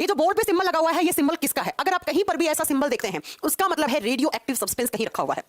ये जो बोर्ड पे सिंबल लगा हुआ है, ये सिंबल किसका है? अगर आप कहीं पर भी ऐसा सिंबल देखते हैं, उसका मतलब है रेडियो एक्टिव सब्सटेंस कहीं रखा हुआ है।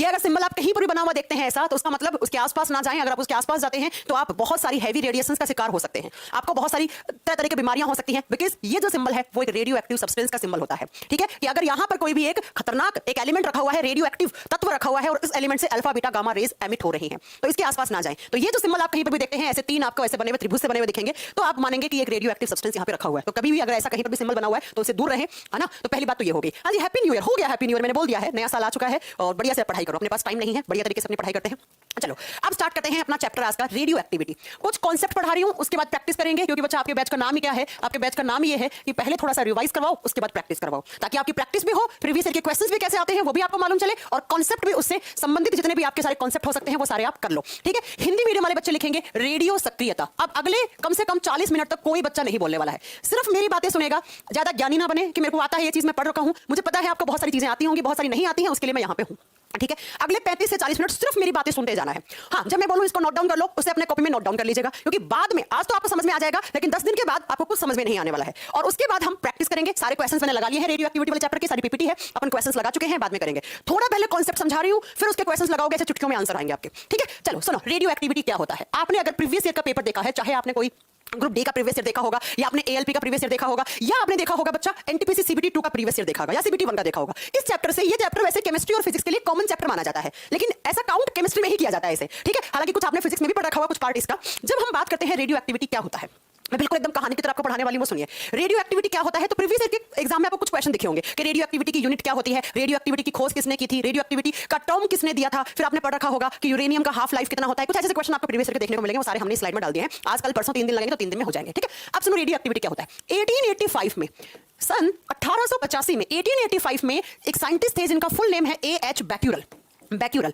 ये अगर सिंबल आप कहीं पर भी बना हुआ देखते हैं ऐसा, तो उसका मतलब उसके आसपास ना जाएं। अगर आप उसके आसपास जाते हैं तो आप बहुत सारी हैवी रेडिएशंस का शिकार हो सकते हैं, आपको बहुत सारी तरह तरह की बीमारियां हो सकती हैं, बिकॉज ये जो सिंबल है वो एक रेडियो एक्टिव सब्सटेंस का सिंबल होता है। ठीक है, कि अगर यहां पर कोई भी एक खतरनाक एक एलिमेंट रखा हुआ है, रेडियो एक्टिव तत्व रखा हुआ है, और इस एलिमेंट से alpha beta gamma rays emit हो रही हैं, तो इसके आसपास ना जाएं। तो ये जो सिंबल आप कहीं पर भी देखते हैं, ऐसे तीन आपको ऐसे बने हुए त्रिभुज से बने हुए दिखेंगे, तो आप मानेंगे कि एक रेडियो एक्टिव सब्सटेंस यहाँ पे रखा हुआ है। तो कभी भी अगर ऐसा कहीं पर भी सिंबल बना हुआ है तो उससे दूर रहें, है ना। तो पहली बात तो ये होगी। हाँ जी, हैप्पी न्यू ईयर हो गया, हैप्पी न्यू ईयर मैंने बोल दिया है, नया साल आ चुका है और बढ़िया से पढ़ाई करो। अपने पास टाइम नहीं है, बढ़िया तरीके से अपनी पढ़ाई करते हैं। चलो अब स्टार्ट करते हैं अपना चैप्टर आज का, रेडियो एक्टिविटी। कुछ कॉन्सेप्ट पढ़ा रही हूं, उसके बाद प्रैक्टिस करेंगे, क्योंकि बच्चा आपके बैच का नाम ही क्या है? आपके बैच का नाम ये है कि पहले थोड़ा सा रिवाइज करवाओ, उसके बाद प्रैक्टिस करवाओ, ताकि आपकी प्रैक्टिस भी हो, प्रीवियस ईयर के क्वेश्चंस भी कैसे आते हैं वो भी आपको मालूम चले, और कॉन्सेप्ट भी उससे संबंधित जितने भी आपके सारे कॉन्सेप्ट हो सकते हैं वो सारे आप कर लो। ठीक है, हिंदी मीडियम वाले बच्चे लिखेंगे रेडियो सक्रियता। अब अगले कम से कम 40 मिनट तक कोई बच्चा नहीं बोलने वाला है, सिर्फ मेरी बातें सुनेगा। ज्यादा ज्ञानी ना बने कि मेरे को आता है ये चीज, मैं पढ़ रखा हूं, मुझे पता है आपको बहुत सारी चीजें आती होंगी, बहुत सारी नहीं आती हैं, उसके लिए मैं यहां पे हूं। ठीक है, अगले 35 से 40 मिनट सिर्फ मेरी बातें सुनते जाना है। हाँ, जब मैं बोलूं इसको नोट डाउन कर लो, उसे अपने कॉपी में नोट डाउन कर लीजिएगा, क्योंकि बाद में आज तो आपको समझ में आ जाएगा, लेकिन 10 दिन के बाद आपको कुछ समझ में नहीं आने वाला है। और उसके बाद हम प्रैक्टिस करेंगे। सारे क्वेश्चंस मैंने लगा लिए हैं, रेडियो एक्टिविटी वाले चैप्टर की सारी पीपीटी है, अपन क्वेश्चंस लगा चुके हैं, बाद में करेंगे। थोड़ा पहले कॉन्सेप्ट समझा रही हूं, फिर उसके क्वेश्चंस लगाओगे, ऐसे चुटकियों में आंसर आएंगे आपके। ठीक है, चलो सुनो, रेडियो एक्टिविटी क्या होता है। आपने अगर प्रीवियस ईयर का पेपर देखा है, चाहे आपने कोई ग्रुप डी का प्रीवियस ईयर देखा होगा, या आपने एएलपी का प्रीवियस ईयर देखा होगा, या आपने देखा होगा बच्चा एनटीपीसी सीबीटी 2 का प्रीवियस ईयर देखा होगा, या सीबीटी 1 का देखा होगा, इस चैप्टर से ये चैप्टर वैसे केमिस्ट्री और फिजिक्स के लिए कॉमन चैप्टर माना जाता है, लेकिन ऐसा काउंट केमिस्ट्री में ही किया जाता है इसे। ठीक है, हालांकि कुछ आपने फिजिक्स में भी पढ़ रखा होगा कुछ पार्ट इसका। जब हम बात करते हैं रेडियो एक्टिविटी क्या होता है, मैं बिल्कुल एकदम कहानी की तरह आपको पढ़ाने वाली हूं, वो सुनिए। रेडियो एक्टिविटी क्या होता है, तो प्रीवियस ईयर के एग्जाम में आपको कुछ क्वेश्चन दिखे होंगे कि रेडियो एक्टिविटी की यूनिट क्या होती है, रेडियो एक्टिविटी की खोज किसने की थी, रेडियो एक्टिविटी का टर्म किसने दिया था, फिर आपने पढ़ रखा होगा कि यूरेनियम का हाफ लाइफ कितना होता है। कुछ ऐसे क्वेश्चन आपको प्रीवियस ईयर के देखने को मिलेंगे, वो सारे हमने स्लाइड में डाल दिए हैं। आज कल परसों 3 दिन लगेंगे, तो 3 दिन में हो जाएंगे। ठीक है, अब सुनो रेडियो एक्टिविटी क्या होता है। 1885 में, सन 1885 में, 1885 में एक साइंटिस्ट थे जिनका फुल नेम है A.H. बैक्यूरल।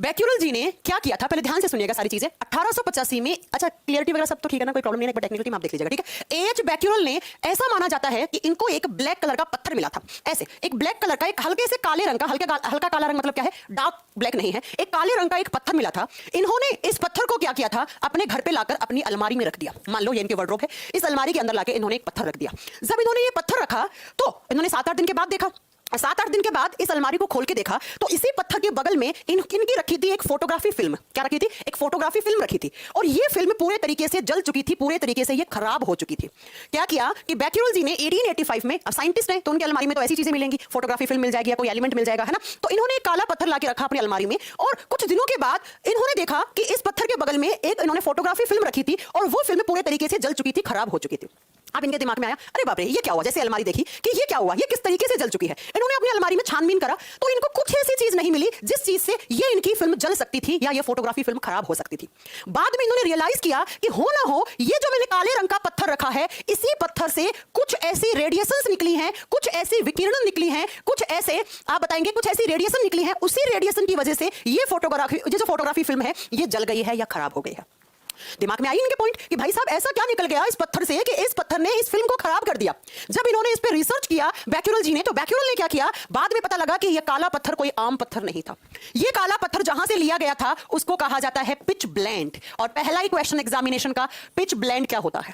बैक्यूरल जी ने क्या किया था, पहले ध्यान से सुनिएगा सारी चीजें। 1885 में, अच्छा क्लियरिटी वगैरह सब तो ठीक है ना, कोई प्रॉब्लम नहीं है, बट टेक्निकलिटी में आप देख लीजिएगा। ठीक है, एएच बैक्यूरल ने, ऐसा माना जाता है कि इनको एक ब्लैक कलर का पत्थर मिला था, ऐसे एक ब्लैक कलर का, एक हल्के से काले रंग का, हल्का काला रंग मतलब क्या है, डार्क ब्लैक नहीं है, एक काले रंग का एक पत्थर मिला था। इन्होंने इस पत्थर को क्या किया था, अपने घर पे लाकर अपनी अलमारी में रख दिया। मान लो ये इनके वार्डरोब है, इस अलमारी के अंदर लाके इन्होंने एक पत्थर रख दिया। जब इन्होंने ये पत्थर रखा तो इन्होंने 7-8 दिन के बाद देखा, 7-8 दिन के बाद इस अलमारी को खोल के देखा तो इसी पत्थर के बगल में इनकी रखी थी एक फोटोग्राफी फिल्म। क्या रखी थी? एक फोटोग्राफी फिल्म रखी थी, और ये फिल्म पूरे तरीके से जल चुकी थी, पूरे तरीके से ये खराब हो चुकी थी। क्या किया कि बैक्यूरल जी ने 1885 में, अब साइंटिस्ट है तो उनकी अलमारी में तो ऐसी चीजें मिलेंगी, फोटोग्राफी फिल्म मिल जाएगी या कोई एलिमेंट मिल जाएगा, है ना। तो इन्होंने एक काला पत्थर लाके रखा अपनी अलमारी में, और कुछ दिनों के बाद इन्होंने देखा कि इस पत्थर के बगल में एक इन्होंने फोटोग्राफी फिल्म रखी थी, और वो फिल्म पूरे तरीके से जल चुकी थी, खराब हो चुकी थी। अब इनके दिमाग में आया, अरे बाप रे ये क्या हुआ, जैसे अलमारी देखी कि ये क्या हुआ, ये किस तरीके से जल चुकी है। इन्होंने अपनी अलमारी में छानबीन करा तो इनको कुछ ऐसी चीज नहीं मिली जिस चीज से ये इनकी फिल्म जल सकती थी या ये फोटोग्राफी फिल्म खराब हो सकती थी। बाद में इन्होंने रियलाइज किया कि हो ना हो ये जो मैंने काले रंग का पत्थर रखा है, इसी पत्थर से कुछ ऐसी रेडिएशंस निकली हैं, कुछ ऐसी विकिरण निकली हैं, कुछ ऐसे आप बताएंगे कुछ ऐसी रेडिएशन निकली है, उसी रेडिएशन की वजह से ये जो फोटोग्राफी फिल्म है ये जल गई है या खराब हो गई है। दिमाग में आई इनके पॉइंट कि भाई साहब ऐसा क्या निकल गया इस पत्थर से कि इस पत्थर ने इस फिल्म को खराब कर दिया। जब इन्होंने इस पे रिसर्च किया बैक्यूरल जी ने, तो बैक्यूरल ने क्या किया, बाद में पता लगा कि यह काला पत्थर कोई आम पत्थर नहीं था। यह काला पत्थर जहां से लिया गया था उसको कहा जाता है पिच ब्लेंड। और पहला ही क्वेश्चन एग्जामिनेशन का, पिच ब्लेंड क्या होता है?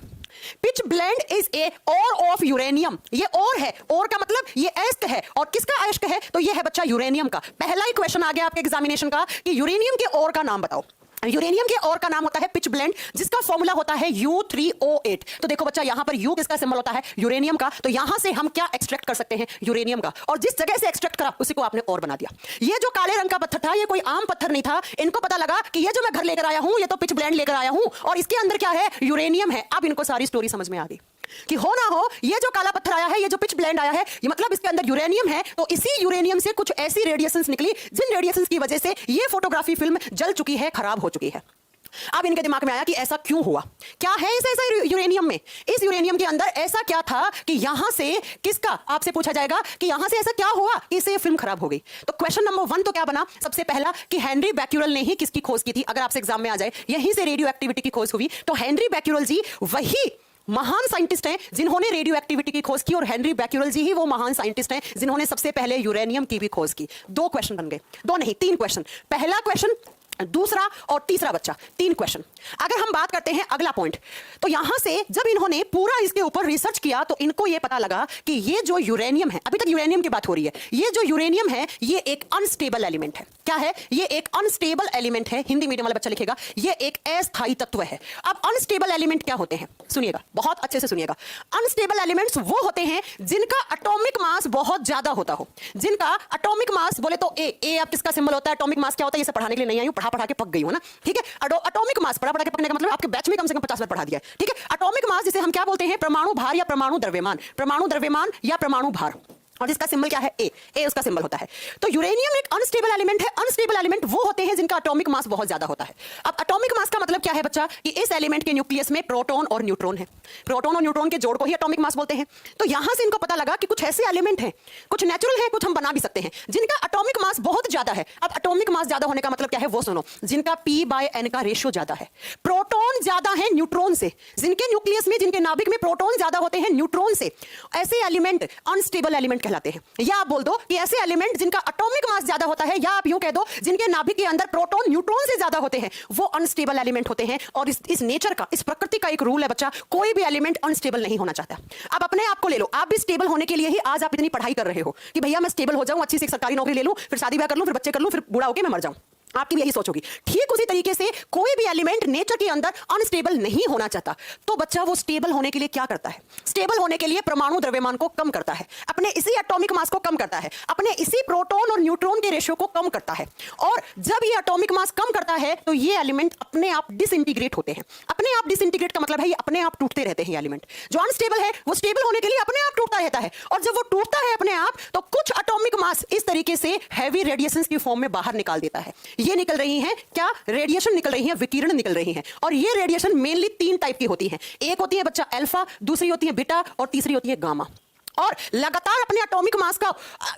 Pitchblende is a ore of uranium. ये ओर है, ओर का मतलब ये एस्क है, और किसका एस्क है? तो ये है बच्चा यूरेनियम का। पहला ही क्वेश्चन आ गया आपके एग्जामिनेशन का कि यूरेनियम के ओर का नाम बताओ। यूरेनियम के ओर का नाम होता है पिच ब्लेंड, जिसका फॉर्मूला होता है U3O8। तो देखो बच्चा यहां पर U किसका सिंबल होता है? यूरेनियम का। तो यहां से हम क्या एक्सट्रैक्ट कर सकते हैं? यूरेनियम का। और जिस जगह से एक्सट्रैक्ट करा उसी को आपने और बना दिया। ये जो काले रंग का पत्थर था ये कोई आम पत्थर नहीं था। इनको पता लगा कि ये जो मैं घर लेकर आया हूं ये तो पिच ब्लेंड लेकर आया हूं, और इसके अंदर क्या है? यूरेनियम है। अब इनको सारी स्टोरी समझ में आ गई कि हो ना हो ये जो काला पत्थर आया है, ये जो पिच ब्लेंड आया है, ये मतलब इसके अंदर यूरेनियम है। तो इसी यूरेनियम से कुछ ऐसी रेडिएशंस निकली जिन रेडिएशंस की वजह से ये फोटोग्राफी फिल्म जल चुकी है, खराब हो चुकी है। अब इनके दिमाग में आया कि ऐसा क्यों हुआ, क्या है इस ऐसा यूरेनियम में, इस यूरेनियम के अंदर ऐसा क्या था कि यहां से किसका, आपसे पूछा जाएगा कि यहां से ऐसा क्या हुआ कि इससे फिल्म खराब हो गई। तो क्वेश्चन नंबर 1 तो क्या बना, सबसे पहला कि हेनरी बैक्यूरल ने ही किसकी खोज की थी। अगर आपसे एग्जाम में आ जाए यहीं से रेडियो एक्टिविटी की खोज हुई, तो हेनरी बैक्यूरल जी वही महान साइंटिस्ट हैं जिन्होंने रेडियो एक्टिविटी की खोज की, और हेनरी बैक्यूरल जी ही वो महान साइंटिस्ट हैं जिन्होंने सबसे पहले यूरेनियम की भी खोज की। 2 क्वेश्चन बन गए, 2 नहीं 3 क्वेश्चन। पहला क्वेश्चन दूसरा और तीसरा बच्चा, 3 क्वेश्चन। अगर हम बात करते हैं अगला पॉइंट, तो यहां से जब इन्होंने पूरा इसके ऊपर रिसर्च किया तो इनको यह पता लगा कि ये जो यूरेनियम है, अभी तक यूरेनियम की बात हो रही है, ये जो यूरेनियम है ये एक अनस्टेबल एलिमेंट है। क्या है? ये एक अनस्टेबल एलिमेंट है। हिंदी मीडियम वाला बच्चा लिखेगा ये एक अस्थायी तत्व है। अब अनस्टेबल एलिमेंट क्या होते हैं? सुनिएगा, बहुत अच्छे से सुनिएगा। अनस्टेबल एलिमेंट्स वो होते हैं जिनका एटॉमिक मास बहुत ज्यादा होता हो, जिनका एटॉमिक मास बोले तो ए अब किसका सिंबल होता है, एटॉमिक मास क्या होता है, ये सब पढ़ाने के लिए नहीं आई हूं, पढ़ा के पक गई हो ना, ठीक है। एटॉमिक मास पढ़ा के पकने का मतलब आपके बैच में कम से कम 50 बार पढ़ा दिया है, ठीक है। एटॉमिक मास जिसे हम क्या बोलते हैं? परमाणु भार या परमाणु द्रव्यमान या परमाणु भार, और जिसका सिंबल क्या है? ए उसका सिंबल होता है। तो यूरेनियम एक अनस्टेबल एलिमेंट है। अनस्टेबल एलिमेंट वो होते हैं जिनका एटॉमिक मास बहुत ज्यादा होता है। अब एटॉमिक मास का मतलब क्या है बच्चा? कि इस एलिमेंट के न्यूक्लियस में प्रोटॉन और न्यूट्रॉन है। प्रोटॉन और न्यूट्रॉन के जोड़ को ही एटॉमिक मास बोलते हैं। तो यहां से इनको पता लगा कि कुछ ऐसे एलिमेंट हैं, कुछ नेचुरल है, कुछ हम बना भी सकते हैं, जिनका एटॉमिक मास बहुत ज्यादा है। अब एटॉमिक मास ज्यादा होने का मतलब क्या है वो सुनो, जिनका P/N का रेशियो ज्यादा है। प्रोटॉन ज्यादा है न्यूट्रॉन से, जिनके न्यूक्लियस में, जिनके नाभिक में प्रोटॉन ज्यादा होते हैं न्यूट्रॉन से, ऐसे एलिमेंट अनस्टेबल एलिमेंट कहलाते हैं। या बोल दो कि ऐसे एलिमेंट जिनका एटॉमिक मास ज्यादा होता है, या आप यूं कह दो जिनके नाभिक के अंदर प्रोटॉन न्यूट्रॉन से ज्यादा होते हैं, वो अनस्टेबल एलिमेंट होते हैं। और इस नेचर का, इस प्रकृति का एक रूल है बच्चा, कोई भी एलिमेंट अनस्टेबल नहीं होना चाहता। अब अपने आप को ले लो, आप भी स्टेबल होने के लिए ही आज आप इतनी पढ़ाई कर रहे हो कि भैया मैं स्टेबल हो जाऊं, अच्छी सी एक सरकारी नौकरी ले लूं, फिर शादी ब्याह कर लूं, फिर बच्चे कर लूं, फिर बूढ़ा होकर मैं मर जाऊं। आपकी भी यही सोच होगी। ठीक उसी तरीके से कोई भी एलिमेंट नेचर के अंदर अनस्टेबल नहीं होना चाहता, तो बच्चा वो स्टेबल होने के लिए क्या करता है? स्टेबल होने के लिए परमाणु द्रव्यमान को कम करता है, अपने इसी एटॉमिक मास को कम करता है, अपने इसी प्रोटॉन और न्यूट्रॉन के रेशियो को कम करता है। और जब ये एटॉमिक मास कम करता है तो ये एलिमेंट अपने आप डिसइंटीग्रेट होते हैं। अपने आप डिसइंटीग्रेट का मतलब है ये अपने आप टूटते रहते हैं। एलिमेंट जो अनस्टेबल है वो स्टेबल होने के लिए अपने आप टूटता रहता है, और जब वो टूटता है अपने आप तो कुछ एटॉमिक मास इस तरीके से हैवी रेडिएशंस की फॉर्म में बाहर निकाल देता है। ये निकल रही हैं क्या? रेडिएशन निकल रही है, विकिरण निकल रही है। और ये रेडिएशन मेनली 3 टाइप की होती है। एक होती है बच्चा अल्फा, दूसरी होती है बीटा, और तीसरी होती है गामा। और लगातार अपने एटॉमिक मास का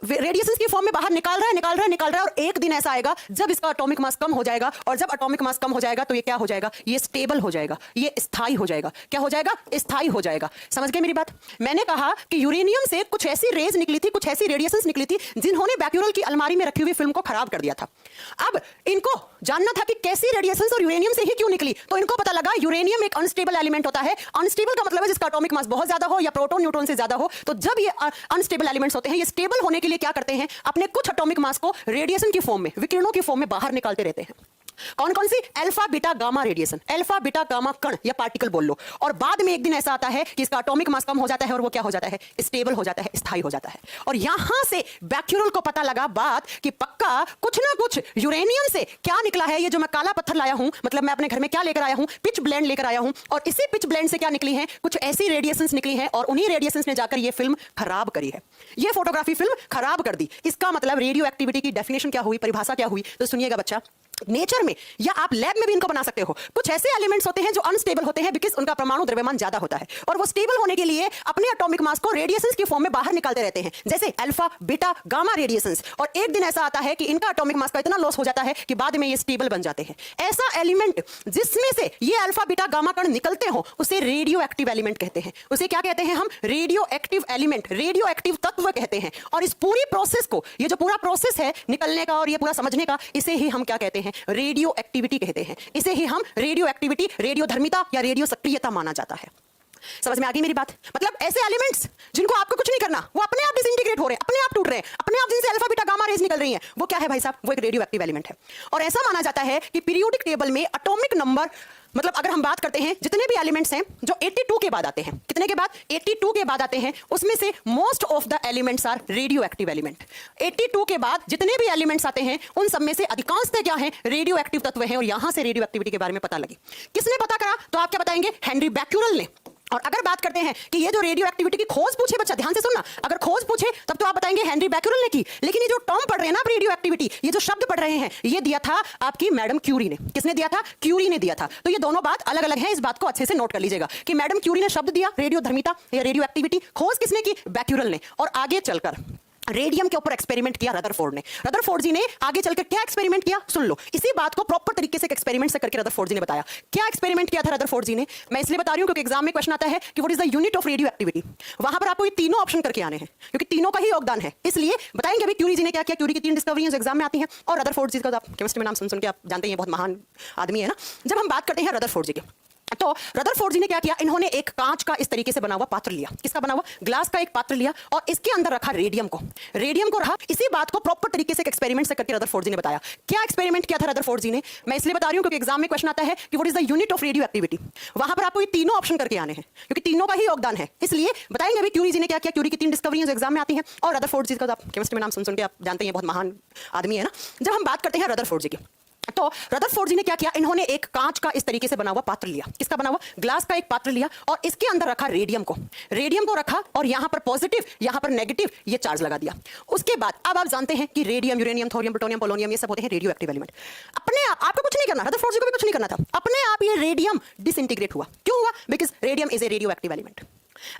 रेडिएशंस की फॉर्म में बाहर निकाल रहा है, और एक दिन ऐसा आएगा जब इसका एटॉमिक मास कम हो जाएगा, और जब एटॉमिक मास कम हो जाएगा तो ये क्या हो जाएगा? ये स्टेबल हो जाएगा, ये स्थायी हो जाएगा। क्या हो जाएगा? स्थायी हो जाएगा। समझ गए मेरी बात? मैंने कहा कि यूरेनियम से कुछ ऐसी रेज निकली थी, कुछ ऐसी रेडिएशंस निकली थी जिन्होंने बैक्यूरल की अलमारी में रखी हुई फिल्म को खराब कर दिया था। अब इनको जानना था कि कैसी रेडिएशंस और यूरेनियम से ही क्यों निकली, तो इनको पता लगा यूरेनियम एक अनस्टेबल एलिमेंट होता है। अनस्टेबल का मतलब है जिसका एटॉमिक मास बहुत ज्यादा हो या प्रोटॉन न्यूट्रॉन से ज्यादा हो। तो जब ये अनस्टेबल एलिमेंट्स होते हैं, ये स्टेबल होने के लिए क्या करते हैं? अपने कुछ एटॉमिक मास को रेडिएशन की फॉर्म में, विकिरणों की फॉर्म में बाहर निकालते रहते हैं। कौन कौन सी? Alpha beta gamma radiation, alpha beta gamma कण या पार्टिकल बोल लो। और बाद में एक दिन ऐसा आता है कि इसका एटॉमिक मास कम हो जाता है और वो क्या हो जाता है? स्टेबल हो जाता है, स्थायी हो जाता है। और यहां से बैक्यूरल को पता लगा बात कि पक्का कुछ ना कुछ यूरेनियम से क्या निकला है। ये जो मैं काला पत्थर लाया हूं, मतलब मैं अपने घर में क्या लेकर आया हूं? पिच ब्लेंड लेकर आया हूं। और इसी पिच ब्लेंड से क्या निकली है? कुछ ऐसी रेडिएशंस निकली हैं, और उन्हीं रेडिएशंस ने जाकर ये फिल्म खराब करी है। ये फोटोग्राफी फिल्म खराब कर दी। इसका मतलब रेडियो एक्टिविटी की डेफिनेशन क्या हुई, परिभाषा क्या हुई? तो सुनिएगा बच्चा, नेचर में या आप लैब में भी इनको बना सकते हो। कुछ ऐसे एलिमेंट्स होते हैं जो अनस्टेबल होते हैं बिकॉज़ उनका परमाणु द्रव्यमान ज्यादा होता है, और वो स्टेबल होने के लिए अपने एटॉमिक मास को रेडिएशंस की फॉर्म में बाहर निकालते रहते हैं, जैसे अल्फा बीटा गामा रेडिएशंस। और एक दिन ऐसा आता है कि इनका एटॉमिक मास का इतना लॉस हो जाता है कि बाद में ये स्टेबल बन जाते हैं। ऐसा एलिमेंट जिसमें से ये अल्फा बीटा गामा कण निकलते हो उसे रेडियो एक्टिव एलिमेंट कहते हैं। उसे क्या कहते हैं हम? Radio active element, radio active तत्व कहते हैं। और इस पूरी प्रोसेस को, ये जो पूरा प्रोसेस है निकलने का और ये पूरा समझने का, इसे ही हम क्या कहते हैं? रेडियो एक्टिविटी कहते हैं। इसे ही हम रेडियो एक्टिविटी, रेडियोधर्मिता या रेडियो सक्रियता माना जाता है। समझ में आ गई मेरी बात? मतलब ऐसे एलिमेंट्स जिनको आपको कुछ नहीं करना, वो अपने आप डिसइंटीग्रेट हो रहे हैं, अपने आप टूट रहे हैं, अपने आप जिनसे अल्फा बीटा गामा रेज निकल रही हैं, वो क्या है भाई साहब? वो एक रेडियो एक्टिव एलिमेंट है। और ऐसा माना जाता है कि पीरियोडिक टेबल में एटॉमिक नंबर, मतलब अगर हम बात करते हैं जितने भी एलिमेंट्स हैं जो 82 के बाद आते हैं, कितने के बाद? 82 के बाद आते हैं, उसमें से most of the elements are radioactive element. 82 के बाद जितने भी एलिमेंट्स आते हैं उन सब में से अधिकांशतः क्या है? रेडियो एक्टिव तत्व हैं। और यहां से रेडियो एक्टिविटी के बारे में पता लगी। किसने पता करा? तो आप क्या बताएंगे? हेनरी बैक्यूरल ने। और अगर बात करते हैं कि ये जो रेडियो एक्टिविटी की खोज पूछे, बच्चा ध्यान से सुनना, अगर खोज पूछे तब तो आप बताएंगे हेनरी बैक्यूरल ने की। लेकिन ये जो टर्म पढ़ रहे हैं ना आप, रेडियो एक्टिविटी, ये जो शब्द पढ़ रहे हैं, ये दिया था आपकी मैडम क्यूरी ने। किसने दिया था? क्यूरी ने दिया था। तो ये दोनों बात अलग अलग है, इस बात को अच्छे से नोट कर लीजिएगा कि मैडम क्यूरी ने शब्द दिया रेडियोधर्मिता या रेडियो एक्टिविटी, खोज किसने की? बैक्यूरल ने। और आगे चलकर रेडियम के ऊपर एक्सपेरिमेंट किया रदरफोर्ड ने। रदरफोर्ड जी ने आगे चलकर क्या एक्सपेरिमेंट किया सुन लो। इसी बात को प्रॉपर तरीके से एक्सपेरिमेंट से करके रदरफोर्ड जी ने बताया। क्या एक्सपेरिमेंट किया था रदरफोर्ड जी ने, मैं इसलिए बता रही हूं क्योंकि एग्जाम में क्वेश्चन आता है कि what is the unit of radio activity. वहां पर आपको ये तीनों ऑप्शन करके आने हैं क्योंकि तीनों का ही योगदान है, इसलिए बताएंगे अभी क्यूरी जी ने क्या किया। क्यूरी की 3 डिस्कवरीज एग्जाम में आती हैं और रदरफोर्ड जी का आप केमिस्ट्री में नाम सुन के आप जानते हैं बहुत महान आदमी है ना। जब हम बात करते हैं रदरफोर्ड जी की, तो रदरफोर्ड जी ने क्या किया, इन्होंने एक कांच का इस तरीके से बना हुआ पात्र लिया। किसका बना हुआ, ग्लास का एक पात्र लिया और इसके अंदर रखा रेडियम को रखा। इसी बात को प्रॉपर तरीके से एक्सपेरिमेंट से करके रदरफोर्ड जी ने बताया। क्या एक्सपेरिमेंट किया था रदरफोर्ड जी ने, मैं इसलिए बता रही हूं क्योंकि एग्जाम में क्वेश्चन आता है कि what is the unit of radio activity. वहां पर आपको ये तीनों ऑप्शन करके आने हैं क्योंकि तीनों का ही योगदान है, इसलिए बताएंगे अभी क्यूरी जी ने क्या किया। क्यूरी की 3 डिस्कवरीज एग्जाम में आती हैं और रदरफोर्ड जी का आप केमिस्ट्री में नाम सुन के आप जानते हैं बहुत महान आदमी है ना। जब हम बात करते हैं रदरफोर्ड जी की, तो रदरफोर्ड जी ने क्या किया, इन्होंने एक कांच का इस तरीके से बना हुआ पात्र लिया। किसका बना हुआ, ग्लास का एक पात्र लिया और इसके अंदर रखा रेडियम को रखा और यहां पर पॉजिटिव यहां पर नेगेटिव ये चार्ज लगा दिया। उसके बाद अब आप जानते हैं कि radium, uranium, thorium, plutonium, polonium ये सब होते हैं रेडियो एक्टिव एलिमेंट। अपने आपको कुछ नहीं करना, रदरफोर्ड जी को भी कुछ नहीं करना था, अपने आप ये रेडियम डिसइंटीग्रेट हुआ। क्यों हुआ, because radium is a radio active element.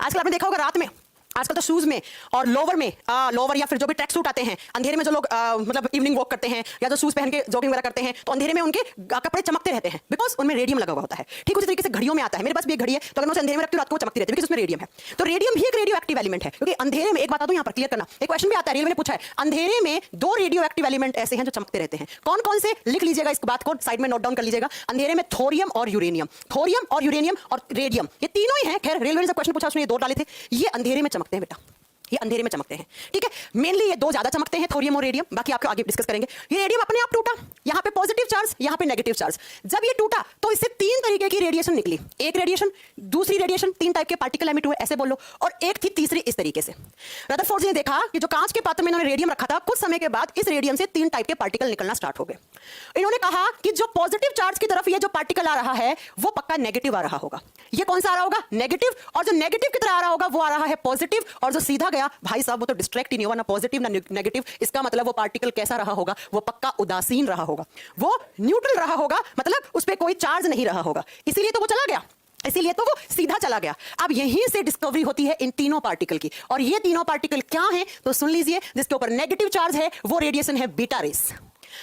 आजकल आपने देखा होगा रात में, आजकल तो शूज में और लोवर में लोवर या फिर जो भी ट्रैक सूट आते हैं, अंधेरे में जो लोग मतलब इवनिंग वॉक करते हैं या जो शूज पहन के जॉगिंग वगैरह करते हैं तो अंधेरे में उनके कपड़े चमकते रहते हैं बिकॉज उनमें रेडियम लगा हुआ होता है। ठीक उसी तरीके से घड़ियों में आता है, मेरे पास भी एक घड़ी है तो अगर मैं उसे अंधेरे में रखती हूँ रात को चमकती रहती है बिकॉज उसमें रेडियम है। तो रेडियम भी एक रेडियो एक्टिव एलिमेंट है क्योंकि अंधेरे में, एक बात यहाँ पर क्लियर करना, एक क्वेश्चन भी आता है रेलवे ने पूछा है, अंधेरे में 2 रेडियो एक्टिव एलिमेंट ऐसे हैं जो चमकते रहते हैं, कौन कौन से, लिख लीजिएगा इस बात को, साइड में नोट डाउन कर लीजिएगा। अंधेरे में थोरियम और यूरेनियम और रेडियम, ये तीनों ही हैं। खैर रेलवे ने जब क्वेश्चन पूछा उसने ये 2 डाले थे, ये अंधेरे में चमकते हैं बेटा, ये अंधेरे में चमकते हैं। ठीक है, मेनली ये 2 ज्यादा चमकते हैं, थोरियम और रेडियम, बाकी आपको आगे डिस्कस करेंगे। ये रेडियम अपने आप टूटा, यहाँ पे पॉजिटिव चार्ज, यहाँ पे नेगेटिव चार्ज। जब ये टूटा तो इससे 3 तरीके की रेडिएशन निकली, एक रेडिएशन, दूसरी रेडिएशन, 3 टाइप के पार्टिकल एमिट हुए ऐसे बोल लो, और एक थी तीसरी इस तरीके से। रदरफोर्ड जी ने देखा कि जो कांच के पात्र में इन्होंने रेडियम रखा था, कुछ समय के बाद इस रेडियम से 3 टाइप के पार्टिकल निकलना स्टार्ट हो गए। इन्होंने कहा कि जो पॉजिटिव चार्ज की तरफ ये जो पार्टिकल आ रहा है वो पक्का नेगेटिव आ रहा होगा। ये कौन सा आ रहा होगा, नेगेटिव, और जो नेगेटिव की तरह आ रहा होगा वो आ रहा है पॉजिटिव, और जो सीधा गया भाई साहब वो तो डिस्ट्रैक्ट ही नहीं हुआ, ना पॉजिटिव ना नेगेटिव। इसका मतलब वो पार्टिकल कैसा रहा होगा, वो पक्का उदासीन रहा होगा, वो न्यूट्रल रहा होगा, मतलब उस पर कोई चार्ज नहीं रहा होगा, इसीलिए तो वो चला गया, इसीलिए तो वो सीधा चला गया। अब यहीं से डिस्कवरी होती है इन तीनों पार्टिकल की, और ये तीनों पार्टिकल क्या हैं तो सुन लीजिए। जिसके ऊपर नेगेटिव चार्ज है वो रेडिएशन है बीटा रेस,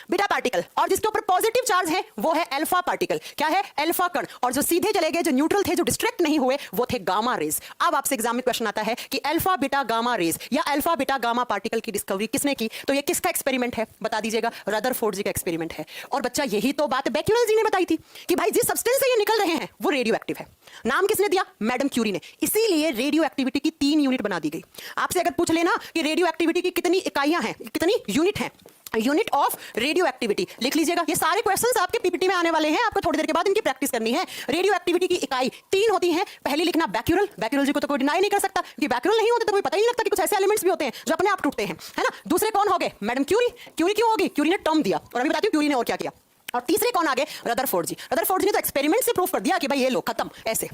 बीटा पार्टिकल, और जिसके ऊपर पॉजिटिव चार्ज है वो है अल्फा पार्टिकल, क्या है, अल्फा कण, और जो सीधे चले गए, जो न्यूट्रल थे, जो डिस्ट्रैक्ट नहीं हुए, वो थे गामा रेज। अब आपसे एग्जाम में क्वेश्चन आता है कि अल्फा बीटा गामा रेज या अल्फा बीटा गामा पार्टिकल की डिस्कवरी किसने की, तो ये किसका एक्सपेरिमेंट है बता दीजिएगा, रदरफोर्ड जी का एक्सपेरिमेंट है। और बच्चा यही तो बात बेक्यूरेल जी ने बताई थी कि भाई जिस सब्सटेंस से ये निकल रहे हैं वो रेडियो एक्टिव है। नाम किसने दिया, मैडम क्यूरी ने, इसीलिए रेडियो एक्टिविटी की 3 यूनिट बना दी गई। आपसे अगर पूछ लेना कि रेडियो एक्टिविटी की कितनी इकाइयां हैं, कितनी यूनिट हैं, यूनिट ऑफ रेडियो एक्टिविटी लिख लीजिएगा। ये सारे क्वेश्चंस आपके पीपीटी में आने वाले हैं, आपको थोड़ी देर के बाद इनकी प्रैक्टिस करनी है। रेडियो एक्टिविटी की इकाई 3 होती हैं। पहली लिखना बैक्यूरल, बैक्यूरल जी को तो कोई डिनाई नहीं कर सकता कि बैक्यूरल नहीं होते तो कोई पता ही नहीं लगता कि कुछ ऐसे एलिमेंट्स भी होते हैं जो अपने आप टूटते हैं, है ना। दूसरे कौन हो गए, मैडम क्यूरी। क्यूरी क्यों होगी, क्यूरी ने टर्म दिया, और अभी बताती हूँ क्यूरी ने और क्या किया। और तीसरे कौन आ गए, रदरफोर्ड जी। रदरफोर्ड जी ने तो एक्सपेरिमेंट से प्रूव कर दिया कि भाई ये लो खत्म ऐसे।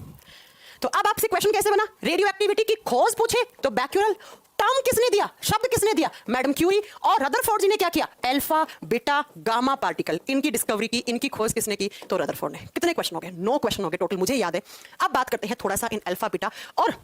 तो अब आपसे क्वेश्चन कैसे बना, रेडियो एक्टिविटी की खोज पूछे तो बैक्यूरल, टर्म किसने दिया, शब्द किसने दिया, मैडम क्यूरी, और रदरफोर्ड जी ने क्या किया, अल्फा बीटा गामा पार्टिकल, इनकी डिस्कवरी की, इनकी खोज किसने की, तो रदरफोर्ड ने। कितने क्वेश्चन हो गए, 9 क्वेश्चन हो गए टोटल, मुझे याद है। अब बात करते हैं थोड़ा सा इन अल्फा बीटा और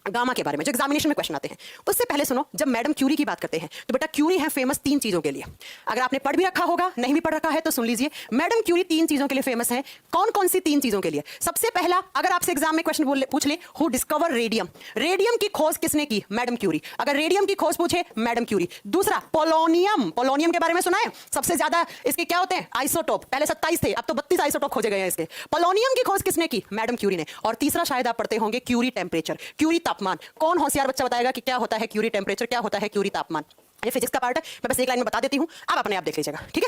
गामा के बारे में जो एग्जामिनेशन में क्वेश्चन आते हैं। उससे पहले सुनो, जब मैडम क्यूरी की बात करते हैं तो बेटा क्यूरी है फेमस 3 चीजों के लिए। अगर आपने पढ़ भी रखा होगा, नहीं भी पढ़ रखा है तो सुन लीजिए, मैडम क्यूरी 3 चीजों के लिए फेमस है। कौन कौन सी 3 चीजों के लिए, सबसे पहला अगर आपसे एग्जाम में क्वेश्चन पूछ ले, हु डिस्कवर रेडियम, रेडियम की खोज किसने की, मैडम क्यूरी। अगर रेडियम की खोज पूछे, मैडम क्यूरी। दूसरा पोलोनियम, पोलोनियम के बारे में सुना है, सबसे ज्यादा इसके क्या होते हैं आइसोटोप, पहले 27 थे अब तो 32 आइसोटोप खोजे गए हैं इसके। पोलोनियम की खोज किसने की, मैडम क्यूरी ने। और तीसरा शायद आप पढ़ते होंगे क्यूरी टेम्परेचर, क्यूरी तापमान। कौन होशियार बच्चा बताएगा कि क्या होता है क्यूरी टेम्परेचर, क्या होता है क्यूरी तापमान। ये फिजिक्स का पार्ट है, मैं बस एक लाइन में बता देती हूं, आप अपने आप देख लीजिएगा, ठीक है।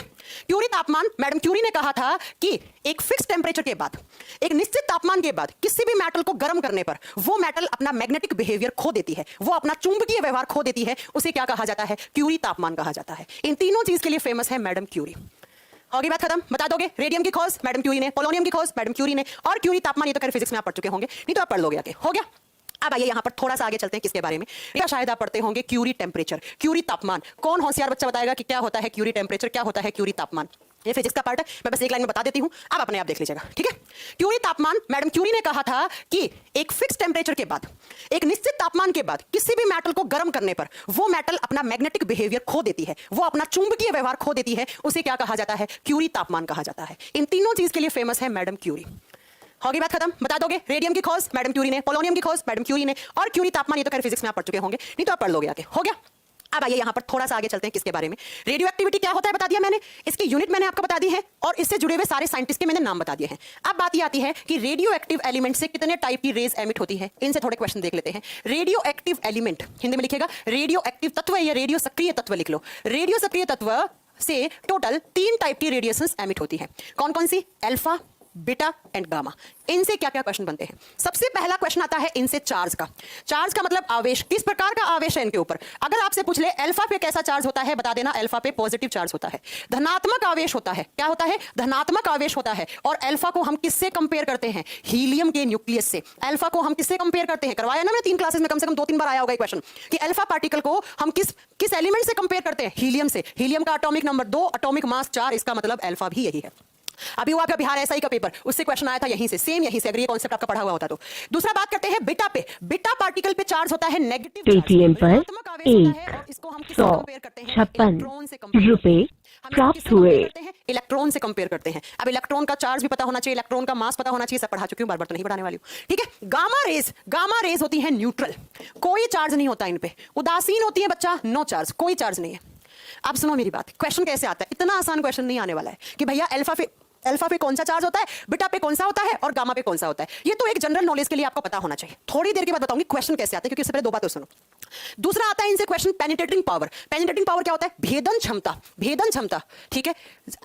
क्यूरी तापमान, मैडम क्यूरी ने कहा था कि एक फिक्स टेम्परेचर के बाद, एक निश्चित तापमान के बाद किसी भी मेटल को गर्म करने पर वो मेटल अपना मैग्नेटिक बिहेवियर खो देती है, वो अपना चुंबकीय व्यवहार खो देती है, उसे क्या कहा जाता है, क्यूरी तापमान कहा जाता है। इन तीनों चीज के लिए फेमस है मैडम क्यूरी। होगी बात खत्म, बता दोगे, रेडियम की खोज मैडम क्यूरी ने, पोलोनियम की खोज मैडम क्यूरी ने, और क्यूरी तापमान ये तो खैर फिजिक्स में आप पढ़ चुके होंगे, नहीं तो आप पढ़ लोगे आगे, हो गया। अब आइए यहां पर थोड़ा सा आगे चलते हैं, किसके बारे में, या शायद आप पढ़ते होंगे क्यूरी टेम्परेचर, क्यूरी तापमान। कौन होशियार बच्चा बताएगा कि क्या होता है क्यूरी टेम्परेचर, क्या होता है क्यूरी तापमान। ये फिजिक्स का पार्ट है, मैं बस एक लाइन में बता देती हूं, आप अपने आप देख लीजिएगा, ठीक है। क्यूरी तापमान, मैडम क्यूरी ने कहा था कि एक फिक्स टेम्परेचर के बाद एक निश्चित तापमान के बाद किसी भी मेटल को गर्म करने पर वो मेटल अपना मैग्नेटिक बिहेवियर खो देती है, वो अपना चुंबकीय व्यवहार खो देती है, उसे क्या कहा जाता है? क्यूरी तापमान कहा जाता है। इन तीनों चीज के लिए फेमस है मैडम क्यूरी। होगी बात खत्म? बता दोगे रेडियम की खोज मैडम क्यूरी ने, पोलोनियम की खोज मैडम क्यूरी ने, और क्यूरी तापमान ये तो खैर फिजिक्स में आप पढ़ चुके होंगे, नहीं तो आप पढ़ लोगे आगे। हो गया? अब आइए यहां पर थोड़ा सा आगे चलते हैं। किसके बारे में? रेडियो एक्टिविटी क्या होता है बता दिया मैंने, इसकी यूनिट मैंने आपको बता दी है, और इससे जुड़े हुए सारे साइंटिस्ट के मैंने नाम बता दिए हैं। अब बात ये आती है कि रेडियो एक्टिव एलिमेंट से कितने टाइप की रेज एमिट होती है, इनसे थोड़े क्वेश्चन देख लेते हैं। रेडियो एक्टिव एलिमेंट हिंदी में लिखेगा रेडियो एक्टिव तत्व या रेडियो सक्रिय तत्व लिख लो। रेडियो सक्रिय तत्व से टोटल 3 टाइप की रेडिएशंस एमिट होती है। कौन कौन सी? Alpha, beta and gamma. इनसे क्या क्या क्वेश्चन बनते हैं? सबसे पहला क्वेश्चन आता है इनसे चार्ज का। चार्ज का मतलब आवेश, किस प्रकार का आवेश है इनके ऊपर। अगर आपसे पूछ ले अल्फा पे कैसा चार्ज होता है, बता देना अल्फा पे पॉजिटिव चार्ज होता है, धनात्मक आवेश होता है। क्या होता है? धनात्मक आवेश होता है। और अल्फा को हम किससे कंपेयर करते हैं? हीलियम के न्यूक्लियस से। अल्फा को हम किससे कंपेयर करते हैं? करवाया ना मैं 3 क्लासेस में, कम से कम 2-3 बार आया होगा क्वेश्चन कि अल्फा पार्टिकल को हम किस एलिमेंट से कंपेयर करते हैं? हीलियम से। हीलियम का एटॉमिक नंबर 2, एटॉमिक मास 4, इसका मतलब अल्फा भी यही है। अभी हुआ आपका बिहार एसआई का पेपर, उससे क्वेश्चन आया था यहीं से, सेम यहीं से, अगर ये कॉन्सेप्ट आपका पढ़ा हुआ होता तो। दूसरा बात करते हैं बीटा पे। बीटा पार्टिकल पे चार्ज होता है नेगेटिव चार्ज। पेटीएम पर 156 रुपए प्राप्त हुए। इलेक्ट्रॉन से कंपेयर करते हैं। अब इलेक्ट्रॉन का चार्ज भी पता होना चाहिए, इलेक्ट्रॉन का मास पता होना चाहिए, सब पढ़ा चुकी हूं, बार-बार तो नहीं पढ़ाने वाली हूं। ठीक है? गामा रेज होती है न्यूट्रल, कोई चार्ज नहीं होता इन पे। उदासीन होती है बच्चा, नो चार्ज, कोई चार्ज नहीं है। अब सुनो मेरी बात, क्वेश्चन कैसे आता है? इतना आसान क्वेश्चन नहीं आने वाला है कि भैया अल्फा पे कौन सा चार्ज होता है, बीटा पे कौन सा होता है, और गामा पे कौन सा होता है। ये तो एक जनरल नॉलेज के लिए आपको पता होना चाहिए। थोड़ी देर के बाद बताऊंगी क्वेश्चन कैसे आते हैं, क्योंकि उससे पहले 2 बातें सुनो। दूसरा आता है इनसे question penetrating power. Penetrating power क्या होता है? भेदन क्षमता। भेदन क्षमता, ठीक है?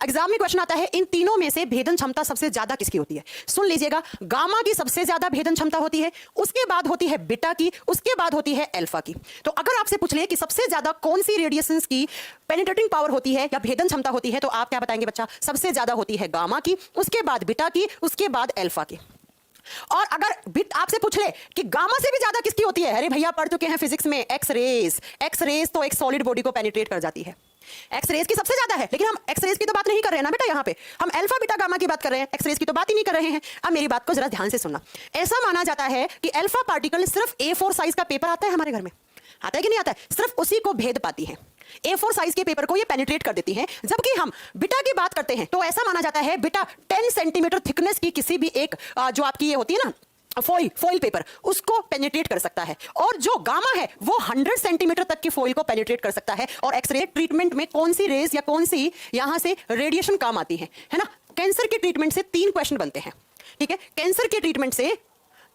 एग्जाम में क्वेश्चन आता है इन तीनों में से भेदन क्षमता सबसे ज्यादा किसकी होती है? सुन लीजिएगा, गामा की सबसे ज्यादा भेदन क्षमता होती है, उसके बाद होती है बीटा की, उसके बाद होती है अल्फा की। तो अगर आपसे पूछ ले कि सबसे ज्यादा कौन सी रेडिएशंस की पेनिट्रेटिंग पावर होती है या भेदन क्षमता होती है, तो आप क्या बताएंगे बच्चा? सबसे ज्यादा होती है गामा की, उसके बाद बीटा की, उसके बाद अल्फा की। और अगर आपसे पूछ ले कि गामा से भी ज्यादा किसकी होती है, अरे भैया पढ़ चुके हैं फिजिक्स में, एक्स रेज तो एक सॉलिड बॉडी को पेनिट्रेट कर जाती है। एक्स रेज की सबसे ज्यादा है, लेकिन हम एक्स रेज की तो बात नहीं कर रहे हैं ना बेटा, यहाँ पे हम अल्फा बीटा गामा की बात कर रहे हैं, एक्स रेज की तो बात ही नहीं कर रहे हैं। अब मेरी बात को जरा ध्यान से सुनना। ऐसा माना जाता है कि अल्फा पार्टिकल सिर्फ A4 साइज का पेपर आता है हमारे घर में, आता है कि नहीं आता है? सिर्फ उसी को भेद पाती है। A4 साइज के पेपर को ये पेनिट्रेट कर देती हैं। जबकि हम बीटा की बात करते हैं तो ऐसा माना जाता है बीटा 10 सेंटीमीटर थिकनेस की किसी भी एक जो आपकी ये होती है ना फॉइल पेपर, उसको पेनिट्रेट कर सकता है। और जो गामा है वो 100 सेंटीमीटर तक की फॉइल को पेनिट्रेट कर सकता है। और एक्सरे ट्रीटमेंट में कौन सी रेज या कौन सी यहां से रेडिएशन काम आती है ना? कैंसर के ट्रीटमेंट से 3 क्वेश्चन बनते हैं। ठीक है? कैंसर के ट्रीटमेंट से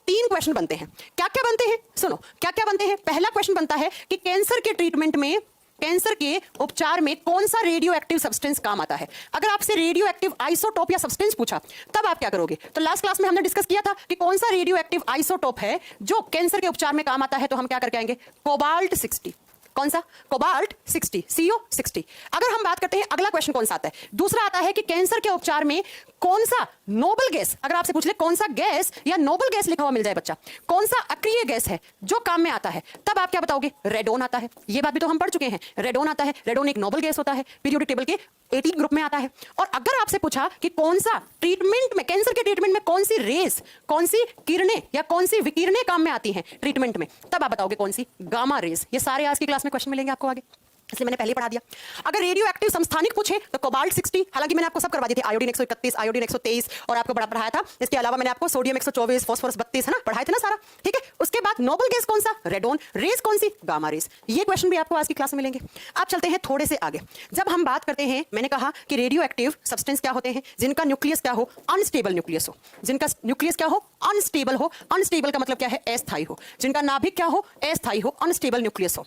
3 क्वेश्चन बनते हैं। क्या क्या बनते हैं? सुनो, क्या क्या बनते हैं। पहला क्वेश्चन बनता है कि कैंसर के ट्रीटमेंट में, कैंसर के उपचार में कौन सा रेडियो एक्टिव सब्सटेंस काम आता है। अगर आपसे रेडियो एक्टिव आइसोटोप या सब्सटेंस पूछा तब आप क्या करोगे? तो लास्ट क्लास में हमने डिस्कस किया था कि कौन सा रेडियो एक्टिव आइसोटोप है जो कैंसर के उपचार में काम आता है, तो हम क्या करके आएंगे? कोबाल्ट 60। कौन सा? Cobalt 60, CO60। अगर हम बात करते हैं अगला क्वेश्चन कौन सा आता है, दूसरा आता है कि कैंसर के उपचार में कौन सा नोबल गैस, अगर आपसे पूछ ले कौन सा गैस या नोबल गैस लिखा हुआ मिल जाए बच्चा, कौन सा अक्रिय गैस है जो काम में आता है, तब आप क्या बताओगे? रेडोन आता है। ये बात भी तो हम पढ़ चुके हैं, रेडोन आता है। रेडोन एक नोबल गैस होता है, पीरियोडिक टेबल के 18 ग्रुप में आता है। और अगर आपसे पूछा कि कौन सा ट्रीटमेंट में, कैंसर के ट्रीटमेंट में कौन सी रेस, कौन सी किरणें या कौन सी विकिरणें काम में आती हैं ट्रीटमेंट में, तब आप बताओगे कौन सी? Gamma rays. ये सारे आज की क्लास में क्वेश्चन मिलेंगे आपको आगे, इसलिए मैंने पहले पढ़ा दिया। अगर रेडियो एक्टिव समस्थानिक पूछे तो कोबाल्ट 60, हालांकि मैंने आपको सब करवा दिए थे, आयोडीन 131, आयोडीन 123 और आपको बड़ा पढ़ाया था। इसके अलावा मैंने आपको सोडियम 124, फास्फोरस 32 है ना, पढ़ाए थे ना सारा। ठीक है? उसके बाद नोबल गैस कौन सा? रेडोन। रेस कौन सी? Gamma rays. ये क्वेश्चन भी आपको आज की क्लास में मिलेंगे। अब चलते हैं थोड़े से आगे। जब हम बात करते हैं, मैंने कहा कि रेडियो एक्टिव सब्सटेंस क्या होते हैं? जिनका न्यूक्लियस क्या हो? अनस्टेबल न्यूक्लियस हो। जिनका न्यूक्लियस क्या हो? अनस्टेबल हो। अनस्टेबल का मतलब क्या है? अस्थायी हो। जिनका नाभिक क्या हो? अस्थायी हो, अनस्टेबल न्यूक्लियस हो।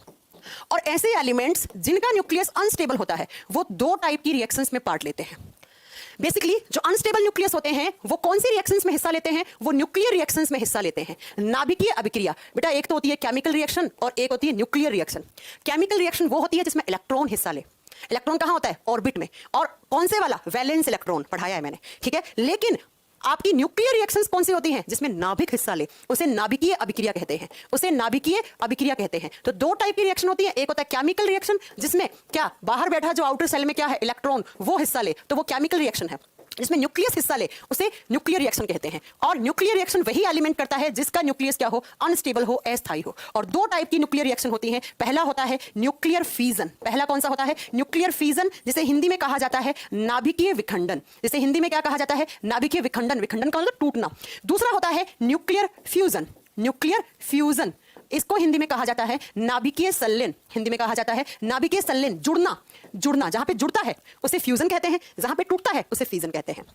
और ऐसे एलिमेंट्स जिनका न्यूक्लियस अनस्टेबल होता है वो 2 टाइप की रिएक्शंस में पार्ट लेते हैं। बेसिकली जो अनस्टेबल न्यूक्लियस होते हैं वो कौन सी रिएक्शंस में हिस्सा लेते हैं? वो न्यूक्लियर रिएक्शंस में हिस्सा लेते हैं। नाभिकीय अभिक्रिया बेटा, एक तो होती है केमिकल रिएक्शन और एक होती है न्यूक्लियर रिएक्शन। केमिकल रिएक्शन वो होती है जिसमें इलेक्ट्रॉन हिस्सा ले। इलेक्ट्रॉन कहां होता है? ऑर्बिट में। और कौन से वाला? वैलेंस इलेक्ट्रॉन, पढ़ाया है मैंने। ठीक है? लेकिन आपकी न्यूक्लियर रिएक्शंस कौन सी होती हैं? जिसमें नाभिक हिस्सा ले, उसे नाभिकीय अभिक्रिया कहते हैं। उसे नाभिकीय अभिक्रिया कहते हैं। तो 2 टाइप की रिएक्शन होती है। एक होता है केमिकल रिएक्शन, जिसमें क्या बाहर बैठा जो आउटर सेल में क्या है? इलेक्ट्रॉन, वो हिस्सा ले, तो वो केमिकल रिएक्शन है। जिसमें न्यूक्लियस हिस्सा ले उसे न्यूक्लियर रिएक्शन कहते हैं। और न्यूक्लियर रिएक्शन वही एलिमेंट करता है जिसका न्यूक्लियस क्या हो, अनस्टेबल हो, अस्थायी हो। और दो टाइप की न्यूक्लियर रिएक्शन होती है। पहला होता है न्यूक्लियर फीजन। पहला कौन सा होता है, न्यूक्लियर फीजन, जिसे हिंदी में कहा जाता है नाभिकीय विखंडन। जिसे हिंदी में क्या कहा जाता है, नाभिकीय विखंडन। विखंडन का मतलब टूटना। दूसरा होता है न्यूक्लियर फ्यूजन। न्यूक्लियर फ्यूजन, इसको हिंदी में कहा जाता है नाभिकीय संलयन। हिंदी में कहा जाता है नाभिकीय संलयन, जुड़ना। जुड़ना, जहां पे जुड़ता है उसे फ्यूजन कहते हैं, जहां पे टूटता है उसे फीजन कहते हैं।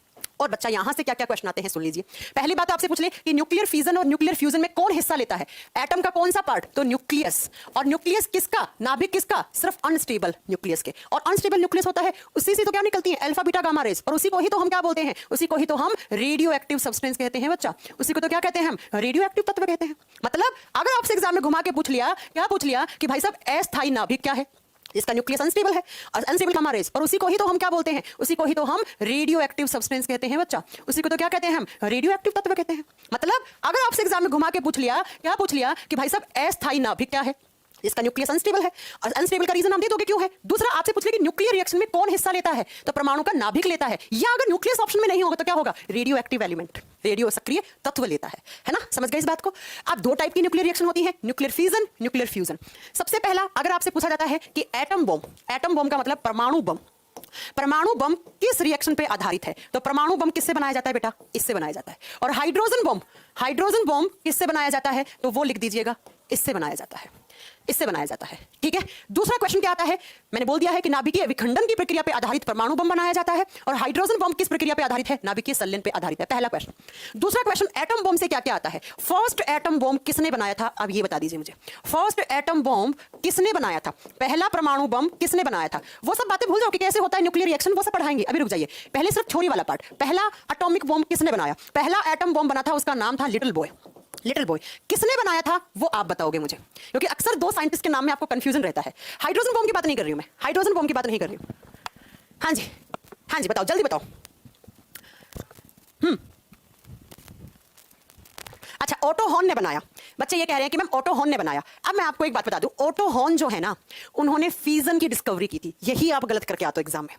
और बच्चा यहां से क्या क्या क्वेश्चन आते हैं सुन लीजिए। पहली बात तो आपसे पूछ ले कि न्यूक्लियर फीजन और न्यूक्लियर फ्यूजन में कौन हिस्सा लेता है, एटम का कौन सा पार्ट, तो न्यूक्लियस। और न्यूक्लियस किसका, नाभिक किसका, सिर्फ अनस्टेबल न्यूक्लियस के। और अनस्टेबल न्यूक्लियस होता है, उसी से तो क्या निकलती है, अल्फा बीटा गामा रेज। और उसी को ही तो हम क्या बोलते हैं, उसी को ही तो हम रेडियो एक्टिव सब्सटेंस कहते हैं बच्चा। उसी को तो क्या कहते हैं हम, रेडियो एक्टिव तत्व कहते हैं। मतलब अगर आपसे एग्जाम में घुमा के पूछ लिया, क्या पूछ लिया कि भाई साहब अस्थायी नाभिक क्या है, इसका न्यूक्लियस अनस्टेबल है, अनस्टेबल गामा रेज। और उसी को ही तो हम क्या बोलते हैं, उसी को ही तो हम रेडियो एक्टिव सब्सटेंस कहते हैं बच्चा। उसी को तो क्या कहते हैं हम, रेडियो एक्टिव तत्व कहते हैं। मतलब अगर आपसे एग्जाम में घुमा के पूछ लिया, क्या पूछ लिया कि भाई साहब अस्थायी नाभिक क्या है, इसका न्यूक्लियस अनस्टेबल है। और अनस्टेबल का रीजन हम दे दोगे क्यों है। दूसरा आपसे पूछ ले कि न्यूक्लियर रिएक्शन में कौन हिस्सा लेता है, तो परमाणु का नाभिक लेता है। या अगर न्यूक्लियस ऑप्शन में नहीं होगा तो क्या होगा, रेडियो एक्टिव एलिमेंट, रेडियो सक्रिय तत्व लेता है ना। समझ गए इस बात को। अब दो टाइप की न्यूक्लियर रिएक्शन होती है, न्यूक्लियर फिजन, न्यूक्लियर फ्यूजन। सबसे पहला अगर आपसे पूछा जाता है कि एटम बम, एटम बम का मतलब परमाणु बम, परमाणु बम किस रिएक्शन पे आधारित है, तो परमाणु बम किससे बनाया जाता है बेटा, इससे बनाया जाता है। और हाइड्रोजन बम, हाइड्रोजन बम किससे बनाया जाता है, तो वो लिख दीजिएगा, इससे बनाया जाता है, इससे बनाया जाता है। ठीक है। दूसरा क्वेश्चन क्या आता है, मैंने बोल दिया है कि नाभिकीय विखंडन की प्रक्रिया पे आधारित परमाणु बम बनाया जाता है। और हाइड्रोजन बम किस प्रक्रिया पे आधारित है, नाभिकीय संलयन पे आधारित है। पहला क्वेश्चन। दूसरा क्वेश्चन, एटम बम से क्या क्या आता है, फर्स्ट एटम बम किसने बनाया था, अब ये बता दीजिए मुझे, फर्स्ट एटम बम किसने बनाया था, पहला परमाणु बम किसने बनाया था। वो सब बातें भूल जाओ कि कैसे होता है न्यूक्लियर रिएक्शन, वो सब पढ़ाएंगे, अभी रुक जाइए। पहले सिर्फ थ्योरी वाला पार्ट। पहला एटॉमिक बम किसने बनाया, पहला एटम बम बना था, उसका नाम था लिटिल बॉय। लिटिल बॉय किसने बनाया था वो आप बताओगे मुझे, क्योंकि अक्सर दो साइंटिस्ट के नाम में आपको कंफ्यूजन रहता है। हाइड्रोजन बम की बात नहीं कर रही हूं मैं, हाइड्रोजन बम की बात नहीं कर रही हूं। हाँ जी, हाँ जी, बताओ, जल्दी बताओ। अच्छा, ऑटो हॉर्न ने बनाया। बच्चे ये कह रहे हैं कि मैम ऑटो हॉर्न ने बनाया। अब मैं आपको एक बात बता दूं, ऑटो हॉर्न जो है ना, उन्होंने फीजन की डिस्कवरी की थी। यही आप गलत करके आते हो एग्जाम में।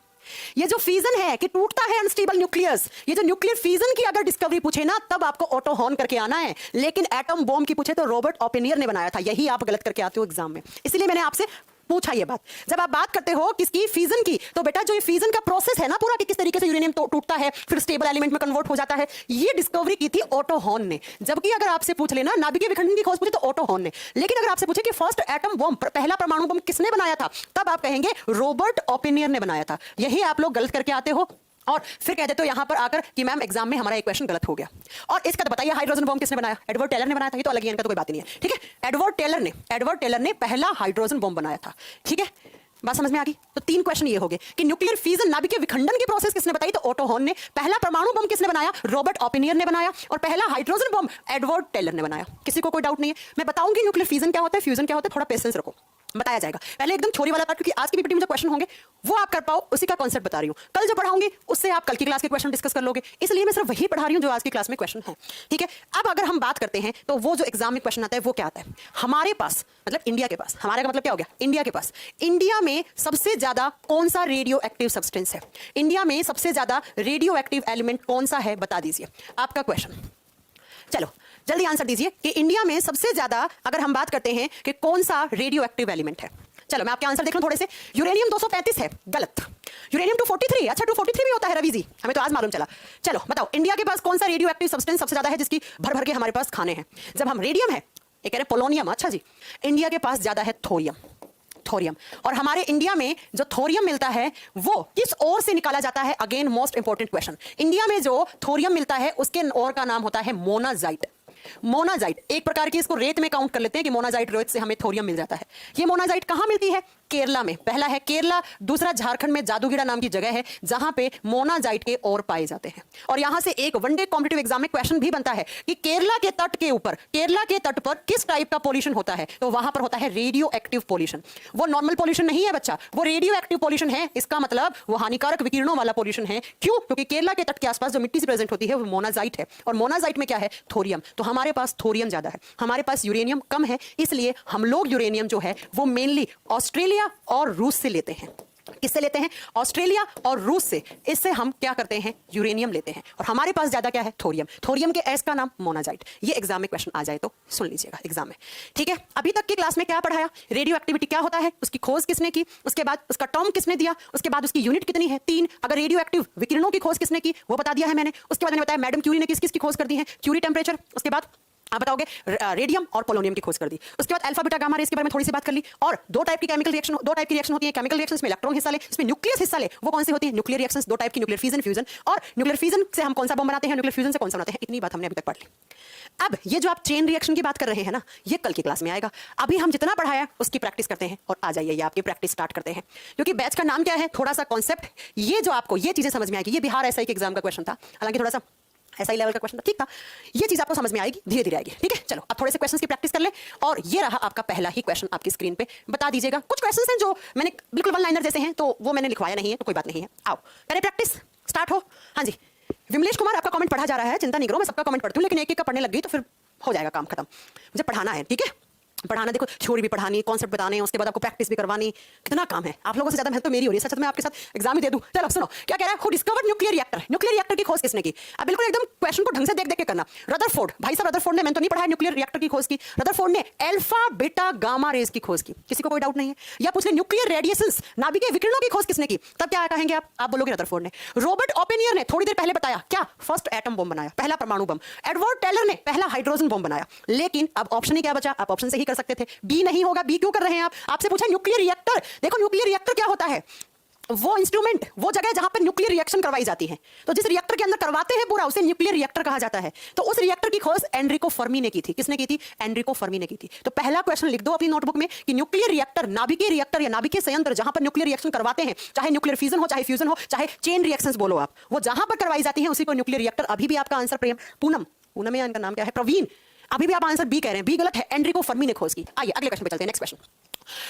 ये जो फीजन है कि टूटता है अनस्टेबल न्यूक्लियस, ये जो न्यूक्लियर फीजन की अगर डिस्कवरी पूछे ना, तब आपको ऑटो हॉर्न करके आना है। लेकिन एटम बॉम्ब की पूछे तो रॉबर्ट ओपेनियर ने बनाया था। यही आप गलत करके आते हो एग्जाम में, इसलिए मैंने आपसे पूछा ये बात। जब आप बात करते हो किसकी, फीजन की, तो बेटा जो ये फीजन का प्रोसेस है ना पूरा, कि किस तरीके से यूरेनियम टूटता है फिर स्टेबल एलिमेंट में कन्वर्ट हो जाता है, ये डिस्कवरी की थी ऑटो हॉर्न ने। जबकि अगर आपसे पूछ लेना नाभिकीय विखंडन की खोज पूछे तो ऑटो हॉर्न ने। लेकिन अगर आपसे पूछे कि फर्स्ट एटम बॉम्ब, पहला परमाणु बम किसने बनाया था, तब आप कहेंगे रॉबर्ट ओपेनियर ने बनाया था। यही आप लोग गलत करके आते हो और फिर कहते हो यहां पर आकर कि मैम एग्जाम में हमारा एक क्वेश्चन गलत हो गया। और इसका तो बताइए, हाइड्रोजन बम किसने बनाया, एडवर्ड टेलर ने बनाया था। ये तो अलग ही, इनका तो कोई बात नहीं है। ठीक है, एडवर्ड टेलर ने पहला हाइड्रोजन बम बनाया था। ठीक है, बात समझ में आ गई। तो तीन क्वेश्चन ये हो गए कि न्यूक्लियर फिजन, नाभिकीय विखंडन की प्रोसेस किसने बताई, तो ऑटो हॉर्न ने। पहला परमाणु बम किसने बनाया, रॉबर्ट ओपेनियर ने बनाया। और पहला हाइड्रोजन बम एडवर्ड टेलर ने बनाया। किसी को कोई डाउट नहीं है। मैं बताऊंगी न्यूक्लियर फिजन क्या होता है, फ्यूजन क्या होता है, थोड़ा पेशेंस रखो, बताया जाएगा। पहले एकदम थ्योरी वाला पार्ट, क्योंकि आज की पीपीटी में जो क्वेश्चन होंगे वो आप कर पाओ, उसी का कॉन्सेप्ट बता रही हूं। कल जो पढ़ाऊंगी उससे आप कल की क्लास के क्वेश्चन डिस्कस कर लोगे, इसलिए मैं सिर्फ वही पढ़ा रही हूं जो आज की क्लास में क्वेश्चन है। ठीक है, अब अगर हम बात करते हैं तो वो जो एग्जाम में क्वेश्चन आता है वो क्या आता है हमारे पास, मतलब इंडिया के पास। हमारे का मतलब क्या हो गया, इंडिया के पास। इंडिया में सबसे ज्यादा कौन सा रेडियो एक्टिव सब्सटेंस है, इंडिया में सबसे ज्यादा रेडियो एक्टिव एलिमेंट कौन सा है, बता दीजिए आपका क्वेश्चन। चलो जल्दी आंसर दीजिए कि इंडिया में सबसे ज्यादा अगर हम बात करते हैं कि कौन सा रेडियो एक्टिव एलिमेंट है। चलो मैं आपके आंसर देख लूं थोड़े से। यूरेनियम 235 है, गलत। यूरेनियम 243, अच्छा 243 भी होता है रवि जी, हमें तो आज मालूम चला। चलो बताओ इंडिया के पास कौन सा रेडियो एक्टिव सब्सटेंस सबसे ज्यादा है, जिसकी भर भर के हमारे पास खाने हैं। जब हम रेडियम है, ये कह रहे पोलोनियम, अच्छा जी, इंडिया के पास ज्यादा है थोरियम। थोरियम। और हमारे इंडिया में जो थोरियम मिलता है वो किस ओर से निकाला जाता है, again most important question. India में जो थोरियम मिलता है उसके ओर का नाम होता है मोनाजाइट। मोनाजाइट एक प्रकार की, इसको रेत में काउंट कर लेते हैं कि मोनाजाइट रेत से हमें थोरियम मिल जाता है। ये मोनाजाइट कहां मिलती है, केरला में। पहला है केरला, दूसरा झारखंड में जादूगिरा नाम की जगह है जहां पे मोनाजाइट के और पाए जाते हैं। और यहां से एक वनडे कॉम्पिटिटिव एग्जाम में क्वेश्चन भी बनता है कि केरला के तट के ऊपर, केरला के तट पर किस टाइप का पॉल्यूशन होता है, तो वहां पर होता है रेडियो एक्टिव पॉल्यूशन। वो नॉर्मल पॉल्यूशन नहीं है बच्चा, वो रेडियो एक्टिव पॉल्यूशन है। इसका मतलब वो हानिकारक विकिरणों वाला पॉल्यूशन है। क्यों, क्योंकि केरला के तट के आसपास जो मिट्टी से प्रेजेंट होती है वो मोनाजाइट है, और मोनाजाइट में क्या है, थोरियम। तो हमारे पास थोरियम ज्यादा है, हमारे पास यूरेनियम कम है, इसलिए हम लोग यूरेनियम जो है वो मेनली ऑस्ट्रेलिया और रूस से लेते हैं। किससे लेते हैं? ऑस्ट्रेलिया और रूस से। इससे हम क्या करते हैं? यूरेनियम लेते हैं। और हमारे पास ज्यादा क्या है? थोरियम। थोरियम के एस का नाम मोनाजाइट। ये एग्जाम में क्वेश्चन आ जाए तो सुन लीजिएगा एग्जाम में, ठीक है। अभी तक की क्लास में क्या पढ़ाया? रेडियो एक्टिविटी क्या होता है, उसकी खोज किसने की, उसके बाद उसका टर्म किसने दिया, उसके बाद उसकी यूनिट कितनी है? 3। अगर रेडियो एक्टिव विकिरणों की खोज किसने की वो बता दिया है मैंने। उसके बाद मैंने बताया मैडम क्यूरी ने किस किस की खोज कर दी है, क्यूरी टेम्परेचर। उसके बाद आप बताओगे रेडियम और पोलोनियम की खोज कर दी। उसके बाद अल्फा बीटा गामा रेस के बारे में थोड़ी सी बात कर ली। और दो टाइप की रिएक्शन होती है। केमिकल रिएक्शंस में इलेक्ट्रॉन हिस्सा ले, इसमें न्यूक्लियस हिस्सा ले। वो कौन सी होती है? Nuclear reactions. दो टाइप की, न्यूक्लियर फिजन, फ्यूजन। और न्यूक्लियर फिजन से हम कौन सा बम बनाते हैं, न्यूक्लियर फ्यूजन से कौन सा बनाते हैं। इतनी बात हमने अभी तक पढ़ ली। अब ये जो आप चेन रिएक्शन की बात कर रहे हैं ना, ये कल की क्लास में आएगा। अभी हम जितना पढ़ाया उसकी प्रैक्टिस करते हैं और आ जाइए ये आपकी प्रैक्टिस स्टार्ट करते हैं। क्योंकि बैच का नाम क्या है, थोड़ा सा कॉन्सेप्ट, ये जो आपको ये चीजें समझ में आएगी। ये बिहार एसआई के एग्जाम का क्वेश्चन था, हालांकि थोड़ा सा एसआई लेवल का क्वेश्चन था, ठीक था। ये चीज आपको समझ में आएगी, धीरे धीरे आएगी, ठीक है। चलो अब थोड़े से क्वेश्चंस की प्रैक्टिस कर ले। और ये रहा आपका पहला ही क्वेश्चन आपकी स्क्रीन पे, बता दीजिएगा। कुछ क्वेश्चंस हैं जो मैंने बिल्कुल वन लाइनर जैसे हैं, तो वो मैंने लिखवाया नहीं है, तो कोई बात नहीं है। आओ करें प्रैक्टिस, स्टार्ट हो। हाँ जी, विमलेश कुमार आपका कमेंट पढ़ा जा रहा है, चिंता नहीं करो, मैं सबका कमेंट पढ़ती हूँ, लेकिन एक एक का पढ़ने लग गई तो फिर हो जाएगा काम खत्म। मुझे पढ़ाना है, ठीक है, पढ़ाना। देखो थ्योरी भी पढ़ानी, कॉन्सेप्ट बताने, उसके बाद आपको प्रैक्टिस भी करवानी, कितना काम है। आप लोगों से ज्यादा मेहनत तो मेरी हो रही है। सच मैं आपके साथ एग्जाम ही दे दूं। चलो सुनो क्या कह रहा है। Who discovered nuclear reactor? Nuclear reactor की खोज किसने की? अब बिल्कुल एकदम क्वेश्चन को ढंग से देख देख के करना। रदरफोर्ड, भाई साहब रदरफोर्ड ने, मैंने तो नहीं पढ़ा है न्यूक्लियर रिएक्टर की खोज की। रदरफोर्ड ने अल्फा बीटा गामा रेज की खोज की। किसी को कोई डाउट नहीं है? या पूछ ले न्यूक्लियर रेडिएशंस, नाभिकीय विकिरणों की खोज किसने की? तब क्या कहेंगे आप बोलोगे रदरफोर्ड ने। रॉबर्ट ओपेनियर ने थोड़ी देर पहले बताया क्या? फर्स्ट एटम बम बनाया, पहला परमाणु बम। एडवर्ड टेलर ने पहला हाइड्रोजन बम बनाया। लेकिन अब ऑप्शन ही क्या बचा? आप ऑप्शन से ही कर सकते थे। बी नहीं होगा। बी क्यों कर रहे हैं आप? आपसे पूछा न्यूक्लियर रिएक्टर। देखो न्यूक्लियर रिएक्टर क्या होता है? वो इंस्ट्रूमेंट, वो जगह जहां पर न्यूक्लियर रिएक्शन करवाई जाती है। तो जिस रिएक्टर के अंदर करवाते हैं पूरा, उसे न्यूक्लियर रिएक्टर कहा जाता है। तो उस रिएक्टर की खोज एनरिको फर्मी ने की थी। किसने की थी? एनरिको फर्मी ने की थी। तो पहला क्वेश्चन लिख दो अपनी नोटबुक में कि न्यूक्लियर रिएक्टर, नाभिकीय रिएक्टर या नाभिकीय संयंत्र जहां पर न्यूक्लियर रिएक्शन करवाते हैं, चाहे न्यूक्लियर फिजन हो, चाहे फ्यूजन हो, चाहे चेन रिएक्शंस बोलो आप, वो जहां पर करवाई जाती है उसी को न्यूक्लियर रिएक्टर। अभी भी आपका आंसर प्रेम, पूनम या इनका नाम क्या है, प्रवीण, अभी भी आप आंसर बी कह रहे हैं। बी गलत है, एनरिको फर्मी ने खोज की। आइए अगले क्वेश्चन पे चलते हैं। Next question,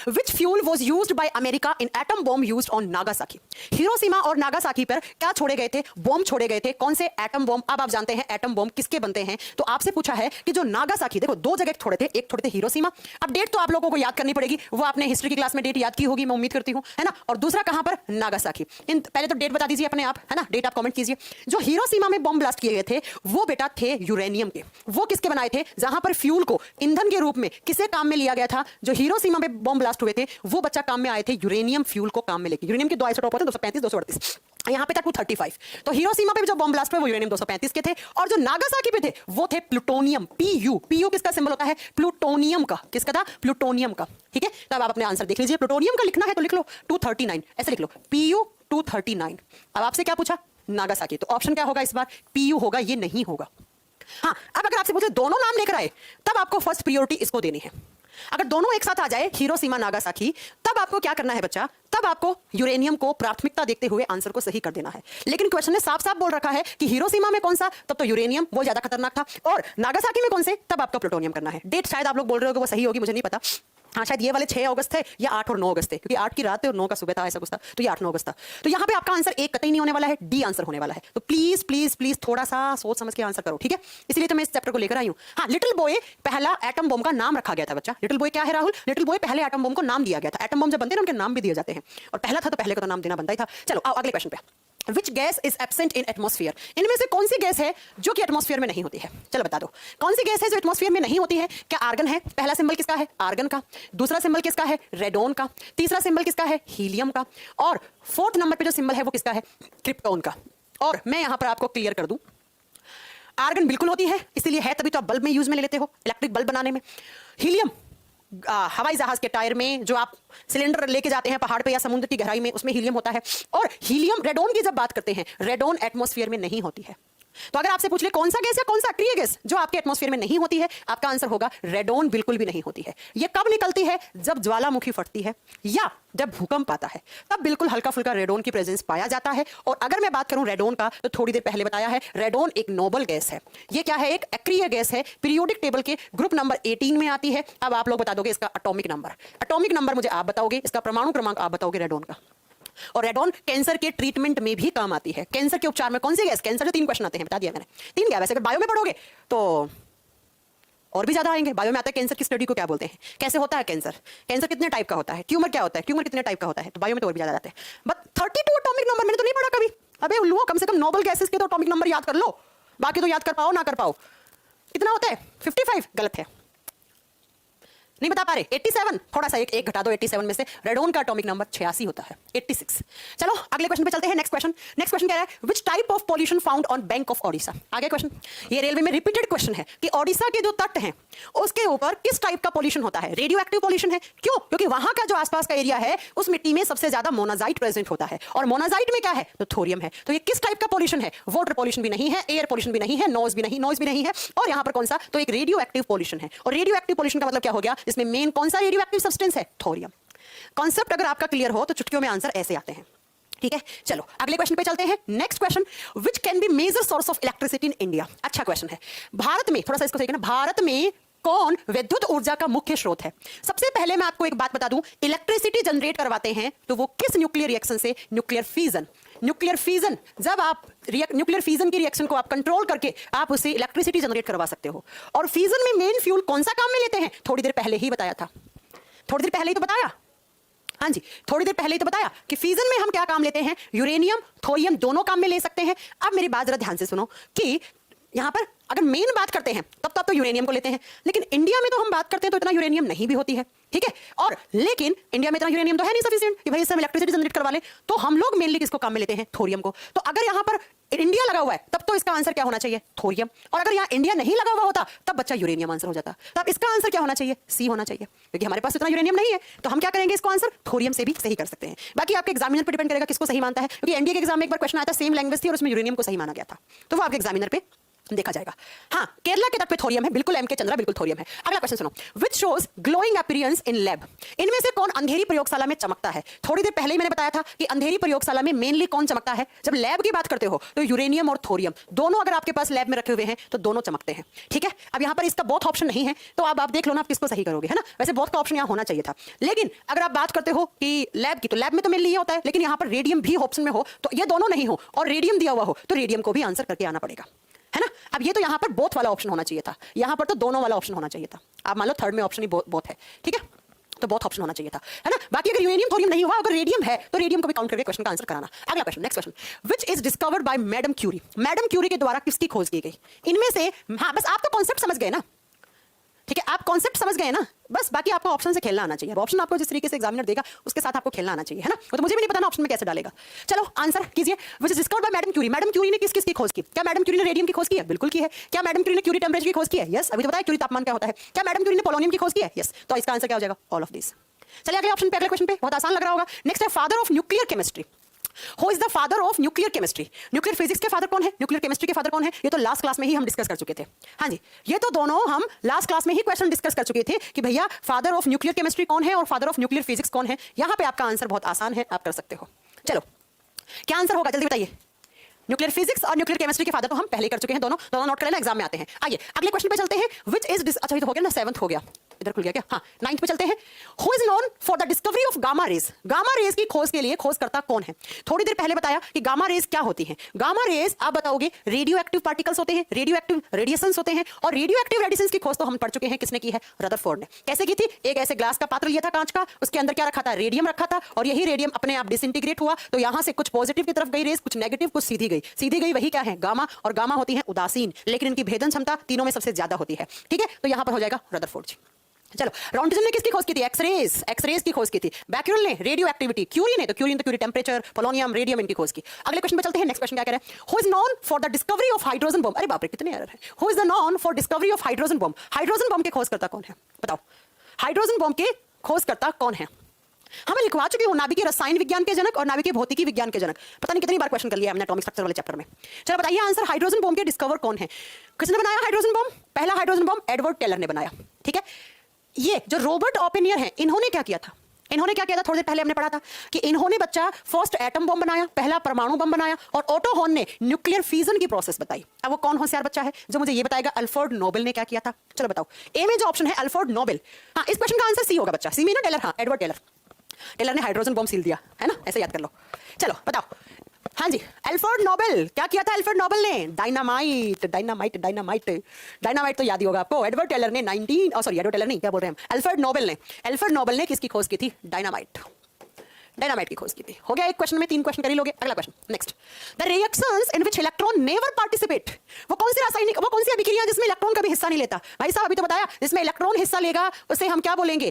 Which fuel was used by America in atom bomb used on Nagasaki? Hiroshima और नागासाकी पर क्या छोड़े गए थे? बॉम्ब छोड़े गए थे। कौन से? Atom bomb. अब आप जानते हैं एटम बॉम्ब किसके बनते हैं। तो आपसे पूछा है कि जो नागासाकी, देखो दो जगह छोड़े थे, एक छोड़े थे हिरोशिमा। अब डेट तो आप लोगों को याद करनी पड़ेगी, वो आपने हिस्ट्री की क्लास में डेट याद की होगी, मैं उम्मीद करती हूं, है ना। और दूसरा कहां पर? नागासाकी। इन पहले तो डेट बता दीजिए अपने आप, है ना, डेट आप कमेंट कीजिए। जो हिरोशिमा में बॉम्ब ब्लास्ट किए गए थे वो बेटा थे यूरेनियम के। वो किसके बनाए थे? जहां पर फ्यूल को ईंधन के रूप में किसे काम में लिया गया था? जो हिरोशिमा में बॉम्ब ब्लास्ट हुए थे वो बच्चा काम में आए थे यूरेनियम फ्यूल को काम में लेके। यूरेनियम के दो आइसोटोप होते हैं, 235 238। यहां पे था 235। तो हिरोशिमा पे जो बॉम्ब ब्लास्ट हुए वो यूरेनियम 235 के थे। और जो नागासाकी पे थे वो थे प्लूटोनियम, पीयू। पीयू किसका सिंबल होता है? प्लूटोनियम का। किसका था? प्लूटोनियम का, ठीक है। तब आप अपने आंसर देख लीजिए। प्लूटोनियम का लिखना है तो लिख लो 239, ऐसे लिख लो, पीयू 239। अब आपसे क्या पूछा? नागासाकी। तो ऑप्शन क्या होगा इस बार? पीयू होगा, ये नहीं होगा। हाँ, अब अगर आपसे पूछे दोनों नाम लेकर आए तब आपको फर्स्ट प्रायोरिटी इसको देनी है। अगर दोनों एक साथ आ जाए, हिरोशिमा नागासाकी, तब आपको क्या करना है बच्चा? तब आपको यूरेनियम को प्राथमिकता देखते हुए आंसर को सही कर देना है। लेकिन क्वेश्चन ने साफ साफ बोल रखा है कि हिरोशिमा में कौन सा, तब तो यूरेनियम, वो ज्यादा खतरनाक था। और नागासाकी में कौन से, तब आपको प्लूटोनियम करना है। डेट शायद आप लोग बोल रहे हो कि वो सही होगी, मुझे नहीं पता। हाँ, शायद ये वाले 6 अगस्त थे या 8 और 9 अगस्त थे, क्योंकि 8 की रात थे और 9 का सुबह था, ऐसा कुछ था। तो ये 8-9 अगस्त था। तो यहाँ पे आपका आंसर एक कतई नहीं होने वाला है, डी आंसर होने वाला है। तो प्लीज प्लीज प्लीज थोड़ा सा सोच समझ के आंसर करो, ठीक है। इसलिए तो मैं इस चैप्टर को लेकर आई हूँ। हाँ, लिटिल बॉय पहला एटम बम का नाम रखा गया था बच्चा। लिटिल बॉय क्या है राहुल? लिटिल बॉय पहले एटम बम को नाम दिया गया था। एटम बम जब बनते हैं उनके नाम भी दिए जाते हैं, और पहला था तो पहले को तो नाम देना बनता ही था। चलो आओ अगले क्वेश्चन पे। Which gas is absent in atmosphere? इनमें से कौन सी गैस है जो कि एटमॉस्फेयर में नहीं होती है? चलो बता दो, कौन सी गैस है जो एटमॉस्फेयर में नहीं होती है? क्या आर्गन है? पहला सिंबल किसका है? आर्गन का। दूसरा सिंबल किसका है? रेडोन का। तीसरा सिंबल किसका है? हीलियम का। और फोर्थ नंबर पे जो सिंबल है वो किसका है? क्रिप्टोन का। और मैं यहां पर आपको क्लियर कर दूं, आर्गन बिल्कुल होती है, इसीलिए है, तभी तो आप बल्ब में यूज में ले लेते हो, इलेक्ट्रिक बल्ब बनाने में। हीलियम हवाई जहाज के टायर में जो आप सिलेंडर लेके जाते हैं पहाड़ पे या समुद्र की गहराई में, उसमें हीलियम होता है। और हीलियम, रेडोन की जब बात करते हैं, रेडोन एटमॉस्फेयर में नहीं होती है। तो अगर आपसे पूछ ले कौन सा गैस या कौन सा अक्रिय गैस जो आपके एटमॉस्फेयर में नहीं होती है, आपका आंसर होगा रेडोन बिल्कुल भी नहीं होती है। ये कब निकलती है? जब ज्वालामुखी फटती है या जब भूकंप आता है, तब बिल्कुल हल्का फुल्का रेडोन की प्रेजेंस पाया जाता है। और अगर मैं बात करूं रेडोन का, तो थोड़ी देर पहले बताया है, रेडोन एक नोबल गैस है। ये क्या है? एक अक्रिय गैस है, पीरियोडिक टेबल के ग्रुप नंबर 18 में आती है। अब आप लोग बता दोगे इसका एटॉमिक नंबर। एटॉमिक नंबर मुझे आप बताओगे, इसका परमाणु क्रमांक आप बताओगे रेडोन का। और रेडोन कैंसर के ट्रीटमेंट में भी काम आती है। कैंसर के उपचार में कौन सी गैस? कैंसर के 3 क्वेश्चन आते हैं, बता दिया मैंने, 3 क्या, वैसे अगर बायो में पढ़ोगे तो और भी ज्यादा आएंगे। बायो में आता है कैंसर की स्टडी को क्या बोलते हैं, कैसे होता है कैंसर, कैंसर कितने टाइप का होता है, ट्यूमर क्या होता है, ट्यूमर कितने टाइप का होता है, तो बायो में तो और भी ज्यादा आते हैं। बट 32 एटॉमिक नंबर मैंने तो नहीं पढ़ा कभी। अबे उल्लू, कम से कम नोबल गैसेस के तो एटॉमिक नंबर याद कर लो, बाकी तो याद कर पाओ ना कर पाओ। कितना होता है 55, गलत है, नहीं बता पा रहे। 87, थोड़ा सा एक घटा दो 87 में से। रेडोन का एटॉमिक नंबर 86 होता है, 86। चलो अगले क्वेश्चन पे चलते हैं। नेक्स्ट क्वेश्चन कह रहा है which type of pollution found on bank of Odisha. आगे क्वेश्चन, ये रेलवे में रिपीटेड क्वेश्चन है कि ओडिशा के जो तट हैं उसके ऊपर किस टाइप का पॉल्यूशन होता है। रेडियो एक्टिव पॉल्यूशन है। क्यों? क्योंकि वहां का जो आसपास का एरिया है उस मिट्टी में सबसे ज्यादा मोनाजाइट प्रेजेंट होता है, और मोनाजाइट में क्या है, तो थोरियम है। तो ये किस टाइप का पॉल्यूशन है? वाटर पॉल्यूशन भी नहीं है, एयर पॉल्यूशन भी नहीं है, नॉइज भी नहीं है, और यहां पर कौन सा, तो एक रेडियो एक्टिव पॉल्यूशन है। और रेडियो एक्टिव पॉल्यूशन का मतलब क्या हो गया, इसमें मेन कौन सा रेडियो एक्टिव सब्सटेंस है, थोरियम। कॉन्सेप्ट अगर आपका क्लियर हो तो चुटकियों में आंसर ऐसे आते हैं। ठीक है, चलो अगले क्वेश्चन पे चलते हैं। Next question, which can be major source of electricity in India. अच्छा क्वेश्चन है। भारत में, थोड़ा सा इसको सही करना, भारत में कौन विद्युत ऊर्जा का मुख्य स्रोत है? सबसे पहले मैं आपको एक बात बता दूं, इलेक्ट्रिसिटी जनरेट करवाते हैं तो वो किस न्यूक्लियर रिएक्शन से, न्यूक्लियर फिजन। न्यूक्लियर फिजन, जब आप न्यूक्लियर फिजन की रिएक्शन को आप कंट्रोल करके आप उसे इलेक्ट्रिसिटी जनरेट करवा सकते हो। और फिजन में मेन फ्यूल कौन सा काम में लेते हैं, थोड़ी देर पहले ही बताया था, थोड़ी देर पहले ही तो बताया, हाँ जी थोड़ी देर पहले ही तो बताया कि फिजन में हम क्या काम लेते हैं, यूरेनियम थोरियम दोनों काम में ले सकते हैं। अब मेरी बात जरा ध्यान से सुनो कि यहां पर अगर मेन बात करते हैं तब तो यूरेनियम को लेते हैं, लेकिन इंडिया में तो हम बात करते हैं तो इतना यूरेनियम नहीं भी होती है। ठीक है, और लेकिन इंडिया में इतना यूरेनियम तो है नहीं सफिशिएंट कि भाई इससे हम इलेक्ट्रिसिटी जनरेट करवा लें, तो हम लोग मेनली किसको काम में लेते हैं, थोरियम को। तो अगर यहां पर इंडिया लगा हुआ है तब तो इसका आंसर क्या होना चाहिए, थोरियम। और अगर यहां इंडिया नहीं लगा हुआ होता तब बच्चा यूरेनियम आंसर हो जाता। तब इसका आंसर क्या होना चाहिए, सी होना चाहिए, क्योंकि हमारे पास इतना यूरेनियम नहीं है। तो हम क्या करेंगे, इसको आंसर थोरियम से भी सही कर सकते हैं। बाकी आपके एग्जामिनर पर डिपेंड करेगा किसको सही मानता है, क्योंकि एनडीए के एग्जाम में एक बार क्वेश्चन आया था, सेम लैंग्वेज थी और उसमें यूरेनियम को सही माना गया था, तो वो आपके एग्जामिनर पे देखा जाएगा। हाँ, केरला के तट पे थोरियम है, बिल्कुल एम के चंद्रा बिल्कुल थोरियम है। अगला क्वेश्चन सुनो, which shows glowing appearance in lab. इनमें से कौन अंधेरी प्रयोगशाला में चमकता है? थोड़ी देर पहले ही मैंने बताया था कि अंधेरी प्रयोगशाला में मेनली कौन चमकता है। जब लैब की बात करते हो तो यूरेनियम और थोरियम दोनों अगर आपके पास लैब में रखे हुए हैं तो दोनों चमकते हैं। ठीक है, अब यहाँ पर इसका बहुत ऑप्शन नहीं है, तो अब आप देख लो ना आप किसको सही करोगे, है ना। वैसे बहुत का ऑप्शन यहाँ होना चाहिए था, लेकिन अगर आप बात करते हो कि लैब की, तो लैब में तो मेनली ये होता है, लेकिन यहाँ पर रेडियम भी ऑप्शन में हो तो ये दोनों नहीं हो, और रेडियम दिया हुआ हो तो रेडियम को भी आंसर करके आना पड़ेगा, है ना। अब ये तो यहां पर बोथ वाला ऑप्शन होना चाहिए था, यहां पर तो दोनों वाला ऑप्शन होना चाहिए था। आप मान लो थर्ड में ऑप्शन ही बोथ है, ठीक है, तो बोथ ऑप्शन होना चाहिए था, है ना। बाकी अगर यूरेनियम थोरियम नहीं हुआ, अगर रेडियम है तो रेडियम को भी काउंट करके क्वेश्चन का आंसर कराना। अगला question, next question, which is discovered by madam Curie. Madam Curie के द्वारा किसकी खोज की गई? इनमें से, हाँ बस आप तो कॉन्सेप्ट समझ गए ना, ठीक है, आप कॉन्सेप्ट समझ गए ना, बस बाकी आपको ऑप्शन से खेलना आना चाहिए। ऑप्शन आपको जिस तरीके से एग्जामिनर देगा उसके साथ आपको खेलना आना चाहिए, है ना। तो मुझे भी नहीं पता ना ऑप्शन में कैसे डालेगा। चलो आंसर कीजिए, which is discovered by madam Curie. Madam Curie ने किस की खोज की? क्या मैडम क्यूरी ने रेडियम की खोज की है? बिल्कुल की है। क्या मैडम क्यूरी ने क्यूरी टेम्परेचर की खोज की है? यस, अभी तो बताया क्यूरी तापमान क्या होता है। क्या मैडम क्यूरी ने पोलोनियम की खोज की है? यस, तो इसका आंसर क्या हो जाएगा, ऑल ऑफ दिस। चलिए अगले ऑप्शन पे, अगले क्वेश्चन पे, बहुत आसान लग रहा होगा। नेक्स्ट है father of nuclear chemistry. Who is the father of nuclear chemistry? Nuclear physics के फादर कौन है, न्यूक्लियर केमिस्ट्री के फादर कौन है? ये तो लास्ट क्लास में ही हम डिस्कस कर चुके थे। हाँ जी, ये तो दोनों हम लास्ट क्लास में ही क्वेश्चन डिस्कस कर चुके थे कि भैया फादर ऑफ न्यूक्लियर केमिस्ट्री कौन है और फादर ऑफ न्यूक्लियर फिजिक्स कौन है। यहाँ पे आपका आंसर बहुत आसान है, आप कर सकते हो। चलो क्या आंसर होगा जल्दी बताइए। न्यूक्लियर फिजिक्स और न्यूक्लियर केमिस्ट्री के फादर तो हम पहले कर चुके हैं, दोनों नोट कर लेना, एग्जाम में आते हैं। आइए अगले क्वेश्चन पे चलते हैं। व्हिच इज, अच्छा ये तो हो गया ना, 7th हो गया, इधर खुल गया क्या, हाँ 9th पे चलते हैं। Who is known for the discovery of gamma rays. Gamma rays की खोज के लिए खोजकर्ता कौन है? थोड़ी देर पहले बताया कि गामा रेज क्या होती है। गामा रेज आप बताओगे रेडियो एक्टिव पार्टिकल्स होते हैं, रेडियो एक्टिव रेडिएशंस होते हैं, और रेडियो एक्टिव रेडिएशंस की खोज तो हम पढ़ चुके हैं, किसने की है, रदरफोर्ड ने। कैसे की थी? एक ऐसे ग्लास का पात्र लिया था कांच का, उसके अंदर क्या रखा था, रेडियम रखा था, और यही रेडियम अपने आप डिसइंटीग्रेट हुआ, तो यहां से कुछ पॉजिटिव की तरफ गई रेज, कुछ नेगेटिव, कुछ सीधी गई, वही क्या है, गामा। और गामा होती है उदासीन, लेकिन इनकी भेदन क्षमता तीनों में सबसे ज्यादा होती है। ठीक है, तो यहां पर हो जाएगा रदरफोर्ड जी। चलो रॉन्टिजन ने किसकी खोज की थी? एक्सरेज की खोज की थी। बैक्यूरेल ने रेडियो एक्टिविटी, क्यूरी ने तो क्यूरी टेम्परेचर, पोलोनियम, रेडियम इनकी खोज की। अगले क्वेश्चन पे चलते हैं। नेक्स्ट क्वेश्चन क्या कह रहा है? Who is known for the discovery of hydrogen bomb. अरे बाप रे कितने एरर है। Who is the known for discovery of hydrogen bomb. Hydrogen bomb के खोजकर्ता कौन है बताओ? हाइड्रोजन बम के खोजकर्ता कौन है? मैं लिखवा चुकी हूं, नाभिकीय रसायन विज्ञान के जनक और नाभिकीय भौतिकी विज्ञान के जनक। पता नहीं कितनी बार क्वेश्चन कर लिया हमने एटॉमिक स्ट्रक्चर वाले चैप्टर में। चलो बताइए आंसर, हाइड्रोजन बम के डिस्कवर कौन है? किसने बनाया हाइड्रोजन बम? पहला हाइड्रोजन बम एडवर्ड टेलर ने बनाया। ठीक है, ये जो रॉबर्ट ओपेनियर है, इन्होंने क्या किया था? थोड़ी देर पहले हमने पढ़ा था कि इन्होंने बच्चा फर्स्ट एटम बम बनाया, पहला परमाणु बम बनाया, और ओटो हॉर्न ने न्यूक्लियर फिजन की प्रोसेस बताई। अब वो कौन होशियार बच्चा है जो मुझे ये बताएगा अल्फ्रेड नोबेल ने क्या किया था? चलो बताओ। ए में जो ऑप्शन है अल्फ्रेड नोबेल, हाँ इस क्वेश्चन का आंसर सी होगा बच्चा। सी में ना टेलर, हाँ एडवर्ड टेलर ने हाइड्रोजन बम सील दिया, है ना, ऐसे याद कर लो। चलो बताओ हाँ जी, अल्फ्रेड नोबेल, क्या किया था अल्फ्रेड नोबेल ने? डायनामाइट, डायनामाइट, डायनामाइट, डायनामाइट तो याद ही होगा आपको। एडवर्ड टेलर ने एडवर्ड टेलर नहीं, क्या बोल रहे हैं, अल्फ्रेड नोबेल ने किसकी खोज की थी? डायनामाइट की खोज की थी। हो गया एक क्वेश्चन में 3 क्वेश्चन कर ही लोगे। अगला question, next. The reactions in which electron never participate, वो कौन सी अभिक्रिया जिसमें इलेक्ट्रॉन कभी हिस्सा नहीं लेता? भाई साहब अभी तो बताया, जिसमें इलेक्ट्रॉन हिस्सा लेगा उसे हम क्या बोलेंगे?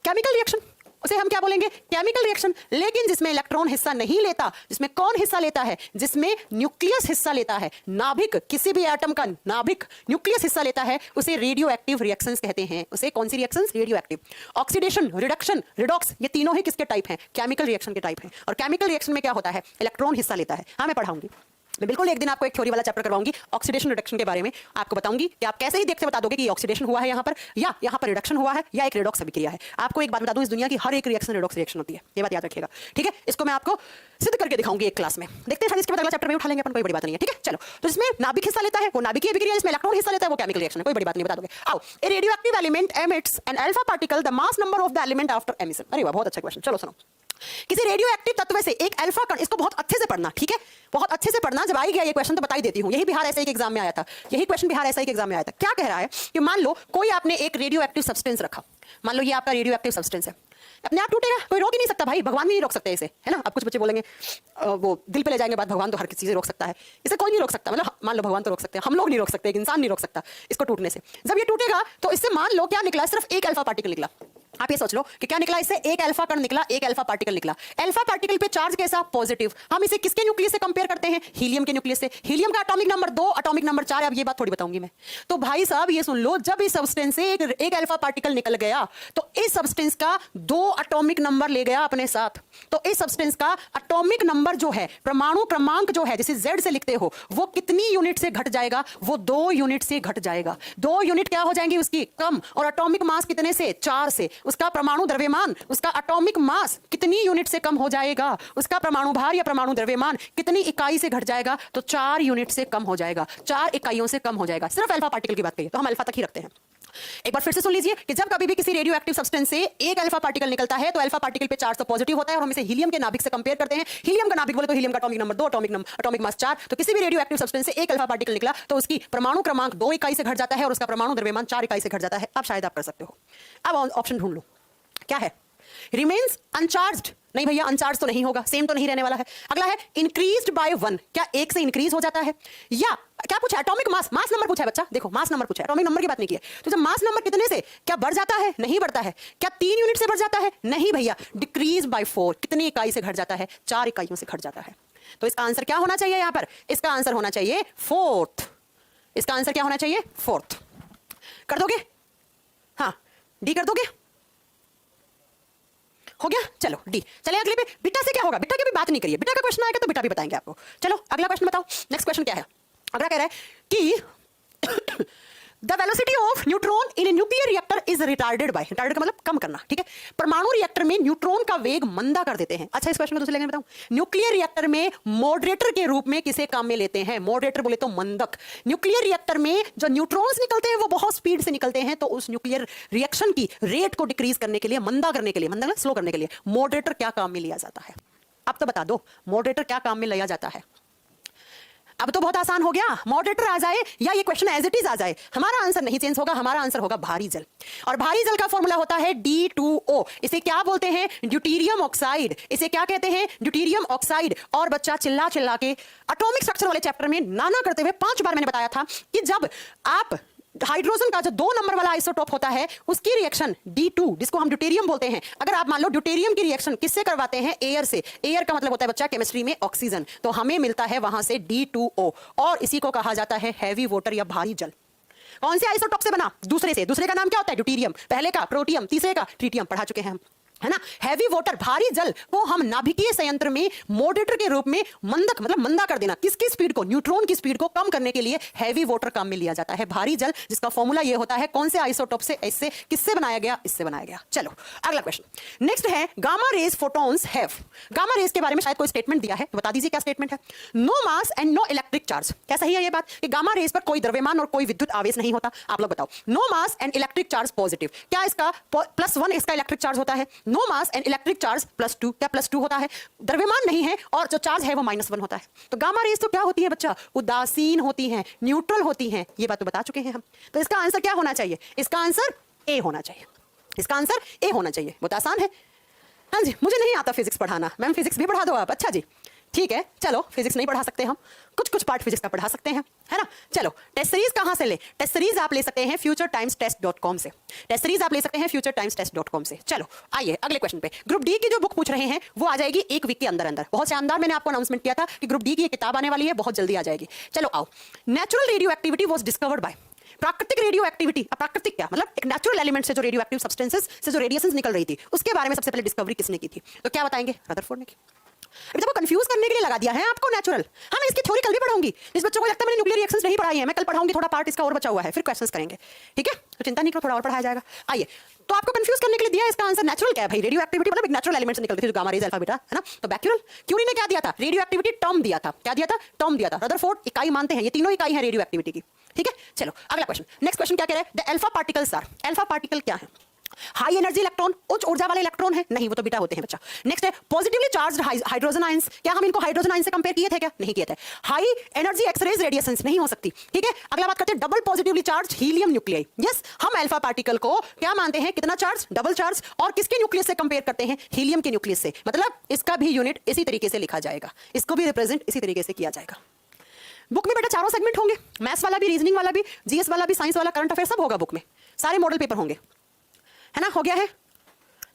केमिकल रिएक्शन, उसे हम क्या बोलेंगे? Chemical reaction. लेकिन जिसमें इलेक्ट्रॉन हिस्सा नहीं लेता, जिसमें कौन हिस्सा लेता है? जिसमें न्यूक्लियस हिस्सा लेता है, नाभिक, किसी भी एटम का नाभिक न्यूक्लियस हिस्सा लेता है, उसे रेडियो एक्टिव रिएक्शंस कहते हैं। उसे कौन सी reactions? Radioactive. Oxidation, reduction, redox, ये तीनों ही किसके टाइप हैं? केमिकल रिएक्शन के टाइप हैं। और केमिकल रिएक्शन में क्या होता है? इलेक्ट्रॉन हिस्सा लेता है। हाँ, मैं पढ़ाऊंगी, मैं बिल्कुल एक दिन आपको एक थ्योरी वाला चैप्टर करवाऊंगी ऑक्सीडेशन रिडक्शन के बारे में। आपको बताऊंगी कि आप कैसे ही देख के बता दोगे कि ऑक्सीडेशन हुआ है यहाँ पर, या यहाँ पर रिडक्शन हुआ है, या एक रिडॉक्स अभिक्रिया है। आपको एक बात बता दूं, इस दुनिया की हर एक रिएक्शन रिडॉक्स रिएक्शन होती है, ये बात याद रखिएगा, ठीक है? इसको मैं आपको सिद्ध करके दिखाऊंगी एक क्लास में। देखते हैं, इसके बाद अगला चैप्टर में उठा लेंगे अपन, कोई बड़ी बात नहीं है, ठीक है? चलो, तो इसमें नाभिक हिस्सा लेता है, वो नाभिकीय अभिक्रिया, इसमें इलेक्ट्रॉन हिस्सा लेता है, वो केमिकल रिएक्शन है, कोई बड़ी बात नहीं, बता दोगे। आओ, a radioactive element emits an alpha particle, the mass number of the element after emission. अरे वाह, बहुत अच्छा क्वेश्चन। चलो सुनो, किसी रेडियो एक्टिव तत्व से एक अल्फा कण, इसको बहुत अच्छे से पढ़ना, ठीक है? बहुत अच्छे से पढ़ना। जब आई गया ये क्वेश्चन तो बता ही देती हूं, यही बिहार एसआई के एग्जाम में आया था, यही क्वेश्चन बिहार एसआई के एग्जाम में आया था। क्या कह रहा है कि मान लो कोई आपने एक रेडियो एक्टिव सब्सटेंस रखा, मान लो ये आपका रेडियो एक्टिव सब्सटेंस है, अपने आप टूटेगा, कोई रोक ही नहीं सकता भाई, भगवान भी नहीं रोक सकते इसे, है ना? अब कुछ बच्चे बोलेंगे वो दिल पे ले जाएंगे बात, भगवान तो हर चीजें रोक सकता है, इसे कोई नहीं रोक सकता। मतलब मान लो भगवान तो रोक सकते हैं, हम लोग नहीं रोक सकते, एक इंसान नहीं रोक सकता इसको टूटने से। जब ये टूटेगा तो इससे मान लो क्या निकला? सिर्फ एक अल्फा पार्टिकल निकला। आप ये सोच लो कि क्या निकला इससे? एक अल्फा कण निकला, एक अल्फा पार्टिकल निकला। अल्फा पार्टिकल पे चार्ज कैसा? पॉजिटिव। हम इसे किसके न्यूक्लियस से कंपेयर करते हैं? हीलियम के न्यूक्लियस से। हीलियम का एटॉमिक नंबर 2, एटॉमिक नंबर 4 है। अब ये बात थोड़ी बताऊंगी मैं। तो भाई साहब ये सुन लो, जब इस सब्सटेंस से एक अल्फा पार्टिकल निकल गया तो इस सब्सटेंस का 2 एटॉमिक नंबर ले गया अपने साथ। तो इस सब्सटेंस का एटॉमिक नंबर जो है, परमाणु क्रमांक जो है, जिसे Z से लिखते हो, वो कितनी यूनिट से घट जाएगा? वो 2 यूनिट से घट जाएगा। 2 यूनिट क्या हो जाएंगी उसकी? कम। और एटॉमिक मास कितने से? 4 से। उसका परमाणु द्रव्यमान, उसका एटॉमिक मास कितनी यूनिट से कम हो जाएगा? उसका परमाणु भार या परमाणु द्रव्यमान कितनी इकाई से घट जाएगा? तो 4 यूनिट से कम हो जाएगा, 4 इकाइयों से कम हो जाएगा। सिर्फ अल्फा पार्टिकल की बात करिए तो हम अल्फा तक ही रखते हैं। एक बार फिर से सुन लीजिए कि जब कभी भी किसी रेडियो एक्टिव सब्सटेंस से एक अल्फा पार्टिकल निकलता है तो अल्फा पार्टिकल पे चार्ज तो पॉजिटिव होता है और हम इसे हीलियम के नाभिक से कंपेयर करते हैं। हीलियम का नाभिक बोले तो हीलियम का एटॉमिक नंबर 2, एटॉमिक मास 4। तो किसी भी रेडियो एक्टिव सब्सटेंस से एक अल्फा पार्टिकल निकला तो उसकी परमाणु क्रमांक 2 इकाई से घट जाता है और उसका परमाणु द्रव्यमान 4 इकाई से घट जाता है। अब शायद आप कर सकते हो। अब ऑप्शन ढूंढ लो, क्या है? रिमेन्स अनचार्ज्ड, नहीं भैया अनचार्ज तो नहीं होगा, सेम तो नहीं रहने वाला है। अगला है इंक्रीज्ड बाय 1, क्या 1 से इंक्रीज हो जाता है? या क्या पूछा? एटॉमिक मास, मास नंबर पूछा है बच्चा, देखो मास नंबर पूछा है, एटॉमिक नंबर की बात नहीं की है। तो जब मास नंबर कितने से क्या बढ़ जाता है? नहीं बढ़ता है। क्या 3 यूनिट से बढ़ जाता है? नहीं भैया, डिक्रीज बाय 4, कितनी इकाई से घट जाता है? 4 इकाइयों से घट जाता है। तो इसका आंसर क्या होना चाहिए यहां पर? इसका आंसर होना चाहिए 4th। इसका आंसर क्या होना चाहिए? 4th। कर दोगे? हाँ, डी कर दोगे? हो गया, चलो डी। चले अगले पे, बीटा से क्या होगा? बीटा की भी बात नहीं करिए, बीटा का क्वेश्चन आएगा तो बीटा भी बताएंगे आपको। चलो अगला क्वेश्चन बताओ, नेक्स्ट क्वेश्चन क्या है? अगला कह रहा है कि the velocity of neutron in a nuclear reactor is retarded by, retarded का मतलब कम करना, ठीक है? परमाणु रिएक्टर में न्यूट्रॉन का वेग मंदा कर देते हैं। अच्छा, इस क्वेश्चन को दूसरे लेंगे बताऊं। न्यूक्लियर रिएक्टर में मॉडरेटर के रूप में किसे काम में लेते हैं? मॉडरेटर बोले तो मंदक। न्यूक्लियर रिएक्टर में जो न्यूट्रॉन्स निकलते हैं वो बहुत स्पीड से निकलते हैं, तो उस न्यूक्लियर रिएक्शन की रेट को डिक्रीज करने के लिए, मंदा करने के लिए, मंदा स्लो करने के लिए मॉडरेटर क्या काम में लिया जाता है? अब तो बता दो, मॉडरेटर क्या काम में लिया जाता है? अब तो बहुत आसान हो गया, मॉडरेटर आ जाए या ये क्वेश्चन एज इट इज आ जाए, हमारा आंसर नहीं चेंज होगा, हमारा आंसर होगा भारी जल। और भारी जल का फॉर्मूला होता है D2O। इसे क्या बोलते हैं? Deuterium oxide. इसे क्या कहते हैं? Deuterium oxide. और बच्चा चिल्ला चिल्ला के एटॉमिक स्ट्रक्चर वाले चैप्टर में नाना करते हुए 5 बार मैंने बताया था कि जब आप हाइड्रोजन का जो 2 नंबर वाला आइसोटोप होता है उसकी रिएक्शन D2, जिसको हम ड्यूटेरियम बोलते हैं, अगर आप मान लो ड्यूटेरियम की रिएक्शन किससे करवाते हैं? एयर से। एयर का मतलब होता है बच्चा केमिस्ट्री में ऑक्सीजन, तो हमें मिलता है वहां से D2O और इसी को कहा जाता है हैवी वाटर या भारी जल। कौन से आइसोटोप से बना? दूसरे से। दूसरे का नाम क्या होता है? ड्यूटेरियम। पहले का प्रोटियम, तीसरे का ट्रिटियम, पढ़ा चुके हैं हम, है ना? हैवी वाटर, भारी जल को हम नाभिकीय संयंत्र में मॉडरेटर के रूप में मंदक मतलब मंदा कर देना, किसकी स्पीड को? न्यूट्रॉन की स्पीड को कम करने के लिए हैवी वाटर काम में लिया जाता है। भारी जल जिसका फॉर्मूला ये होता है, कौन से आइसोटोप से? इससे। किससे बनाया गया? इससे बनाया गया। चलो अगला क्वेश्चन नेक्स्ट है, gamma rays photons have. Gamma rays के बारे में शायद कोई स्टेटमेंट दिया है, तो बता दीजिए क्या स्टेटमेंट है? No mass and no electric charge. क्या सही है ये बात कि गामा रेज पर कोई द्रव्यमान और कोई विद्युत आवेश नहीं होता? आप लोग बताओ। No mass and electric charge positive, क्या इसका +1 इसका इलेक्ट्रिक चार्ज होता है? No mass and electric charge +2, क्या +2 होता है? द्रव्यमान नहीं है और जो चार्ज है वो -1 होता है। तो गामा रेज तो क्या होती है बच्चा? उदासीन होती हैं, न्यूट्रल होती हैं। ये बात तो बता चुके हैं हम। तो इसका आंसर क्या होना चाहिए? इसका आंसर ए होना चाहिए। इसका आंसर ए होना चाहिए। वो तो आसान है। हाँ जी, मुझे नहीं आता फिजिक्स पढ़ाना। मैम फिजिक्स भी पढ़ा दो आप। अच्छा जी, ठीक है, चलो फिजिक्स नहीं पढ़ा सकते हम, कुछ कुछ पार्ट फिजिक्स का पढ़ा सकते हैं, है ना। चलो टेस्ट सीरीज कहां से ले? टेस्ट सीरीज आप ले सकते हैं futuretimestest.com से। टेस्ट सीरीज आप ले सकते हैं futuretimestest.com से। चलो आइए अगले क्वेश्चन पे। ग्रुप डी की जो बुक पूछ रहे हैं वो आ जाएगी 1 वीक के अंदर अंदर। बहुत शानदार, मैंने आपको अनाउंसमेंट किया था कि ग्रुप डी की ये किताब आने वाली है, बहुत जल्दी आ जाएगी। चलो आओ। Natural radio activity was discovered by, प्राकृतिक रेडियो एक्टिविटी। प्राकृतिक क्या मतलब? एक नेचुरल एलिमेंट से जो रेडियो एक्टिव सब्सटेंसेस से जो रेडिएशंस निकल रही थी, उसके बारे में सबसे पहले डिस्कवरी किसने की थी? तो क्या बताएंगे? रदरफोर्ड ने की। अभी तो कंफ्यूज करने के लिए लगा दिया है आपको नेचुरल। हाँ, मैं इसकी थ्योरी कल भी पढ़ाऊंगी। जिस बच्चों को लगता है मैंने न्यूक्लियर रिएक्शंस नहीं पढ़ाई है, मैं कल पढ़ाऊंगी, थोड़ा पार्ट इसका और बचा हुआ है, फिर क्वेश्चंस करेंगे, ठीक है। तो चिंता नहीं करो, थोड़ा और पढ़ाया जाएगा। आइए, तो आपको कंफ्यूज करने के लिए दिया है इसका आंसर नेचुरल क्या है भाई? रेडियो एक्टिविटी मतलब एक नेचुरल एलिमेंट से निकलती थी, जो गामा रेज, अल्फा, बीटा, है ना। तो बैक्यूरल क्यूरी ने क्या दिया था? रेडियो एक्टिविटी टर्म दिया था। क्या दिया था? टर्म दिया था। रदरफोर्ड इकाई मानते हैं, ये तीनों इकाई है रेडियो एक्टिविटी की, ठीक है। चलो अगला क्वेश्चन। नेक्स्ट क्वेश्चन क्या कह रहा है? The alpha particles are, alpha particle क्या है? हाई एनर्जी इलेक्ट्रॉन, उच्च ऊर्जा वाले इलेक्ट्रॉन है? नहीं, वो तो बीटा होते हैं बच्चा। नेक्स्ट है पॉजिटिवली चार्ज्ड हाइड्रोजन आयंस। क्या हम इनको हाइड्रोजन आयंस से कंपेयर किए थे? क्या नहीं किए थे। हाई एनर्जी एक्सरेज रेडिएशंस नहीं हो सकती, ठीक है। अगला बात करते हैं double positively charged helium nuclei. Yes, हम अल्फा पार्टिकल को क्या मानते हैं? कितना चार्ज? Double charge. और किसके न्यूक्लियस से कंपेयर करते हैं? हीलियम के न्यूक्लियस से। मतलब इसका भी यूनिट इसी तरीके से लिखा जाएगा, इसको भी रिप्रेजेंट इसी तरीके से किया जाएगा। बुक में बेटा चारों सेगमेंट होंगे, मैथ्स वाला भी, रीजनिंग वाला भी, जीएस वाला भी, साइंस वाला, करंट अफेयर सब होगा बुक में। सारे मॉडल पेपर होंगे, है ना। हो गया है।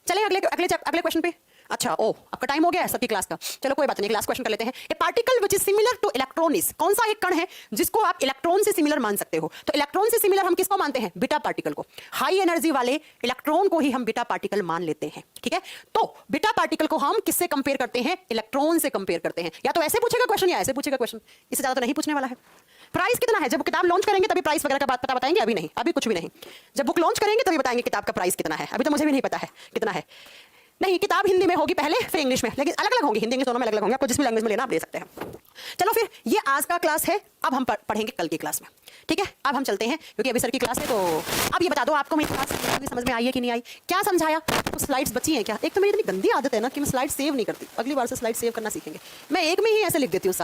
चलें अगले क्वेश्चन पे। अच्छा, ओ आपका टाइम हो गया है सबकी क्लास का। चलो कोई बात नहीं, क्लास क्वेश्चन कर लेते हैं। ए particle which is similar two electron is, कौन सा एक कण है जिसको आप इलेक्ट्रॉन से सिमिलर मान सकते हो? तो इलेक्ट्रॉन से सिमिलर हम किसको मानते हैं? बीटा पार्टिकल को। हाई एनर्जी वाले इलेक्ट्रॉन को ही हम बीटा पार्टिकल मान लेते हैं, ठीक है। तो बीटा पार्टिकल को हम किससे कंपेयर करते हैं? इलेक्ट्रॉन से कंपेयर करते हैं। या तो ऐसे पूछेगा क्वेश्चन या ऐसे पूछेगा क्वेश्चन, इससे ज्यादा तो नहीं पूछने वाला है। प्राइस कितना है? जब किताब लॉन्च करेंगे तभी प्राइस वगैरह का बात पता बताएंगे, अभी नहीं, अभी कुछ भी नहीं। जब बुक लॉन्च करेंगे तभी बताएंगे किताब का प्राइस कितना है। अभी तो मुझे भी नहीं पता है कितना है। नहीं, किताब हिंदी में होगी पहले, फिर इंग्लिश में, लेकिन अलग अलग होंगी, हिंदी इंग्लिश दोनों में अलग अलग होंगे। आपको जिस भी लैंग्वेज में लेना आप ले सकते हैं। चलो फिर ये आज का क्लास है, अब हम पढ़ेंगे कल की क्लास में, ठीक है। अब हम चलते हैं क्योंकि अभी सर की क्लास है। तो अब ये बता दो आपको मेरी क्लास समझ में आई है कि नहीं आई? क्या समझाया? तो स्लाइड्स बची हैं क्या? एक तो मेरी इतनी गंदी आदत है ना कि मैं स्लाइड सेव नहीं करती। अगली बार से स्लाइड सेव करना सीखेंगे। मैं एक में ही ऐसे लिख देती हूँ।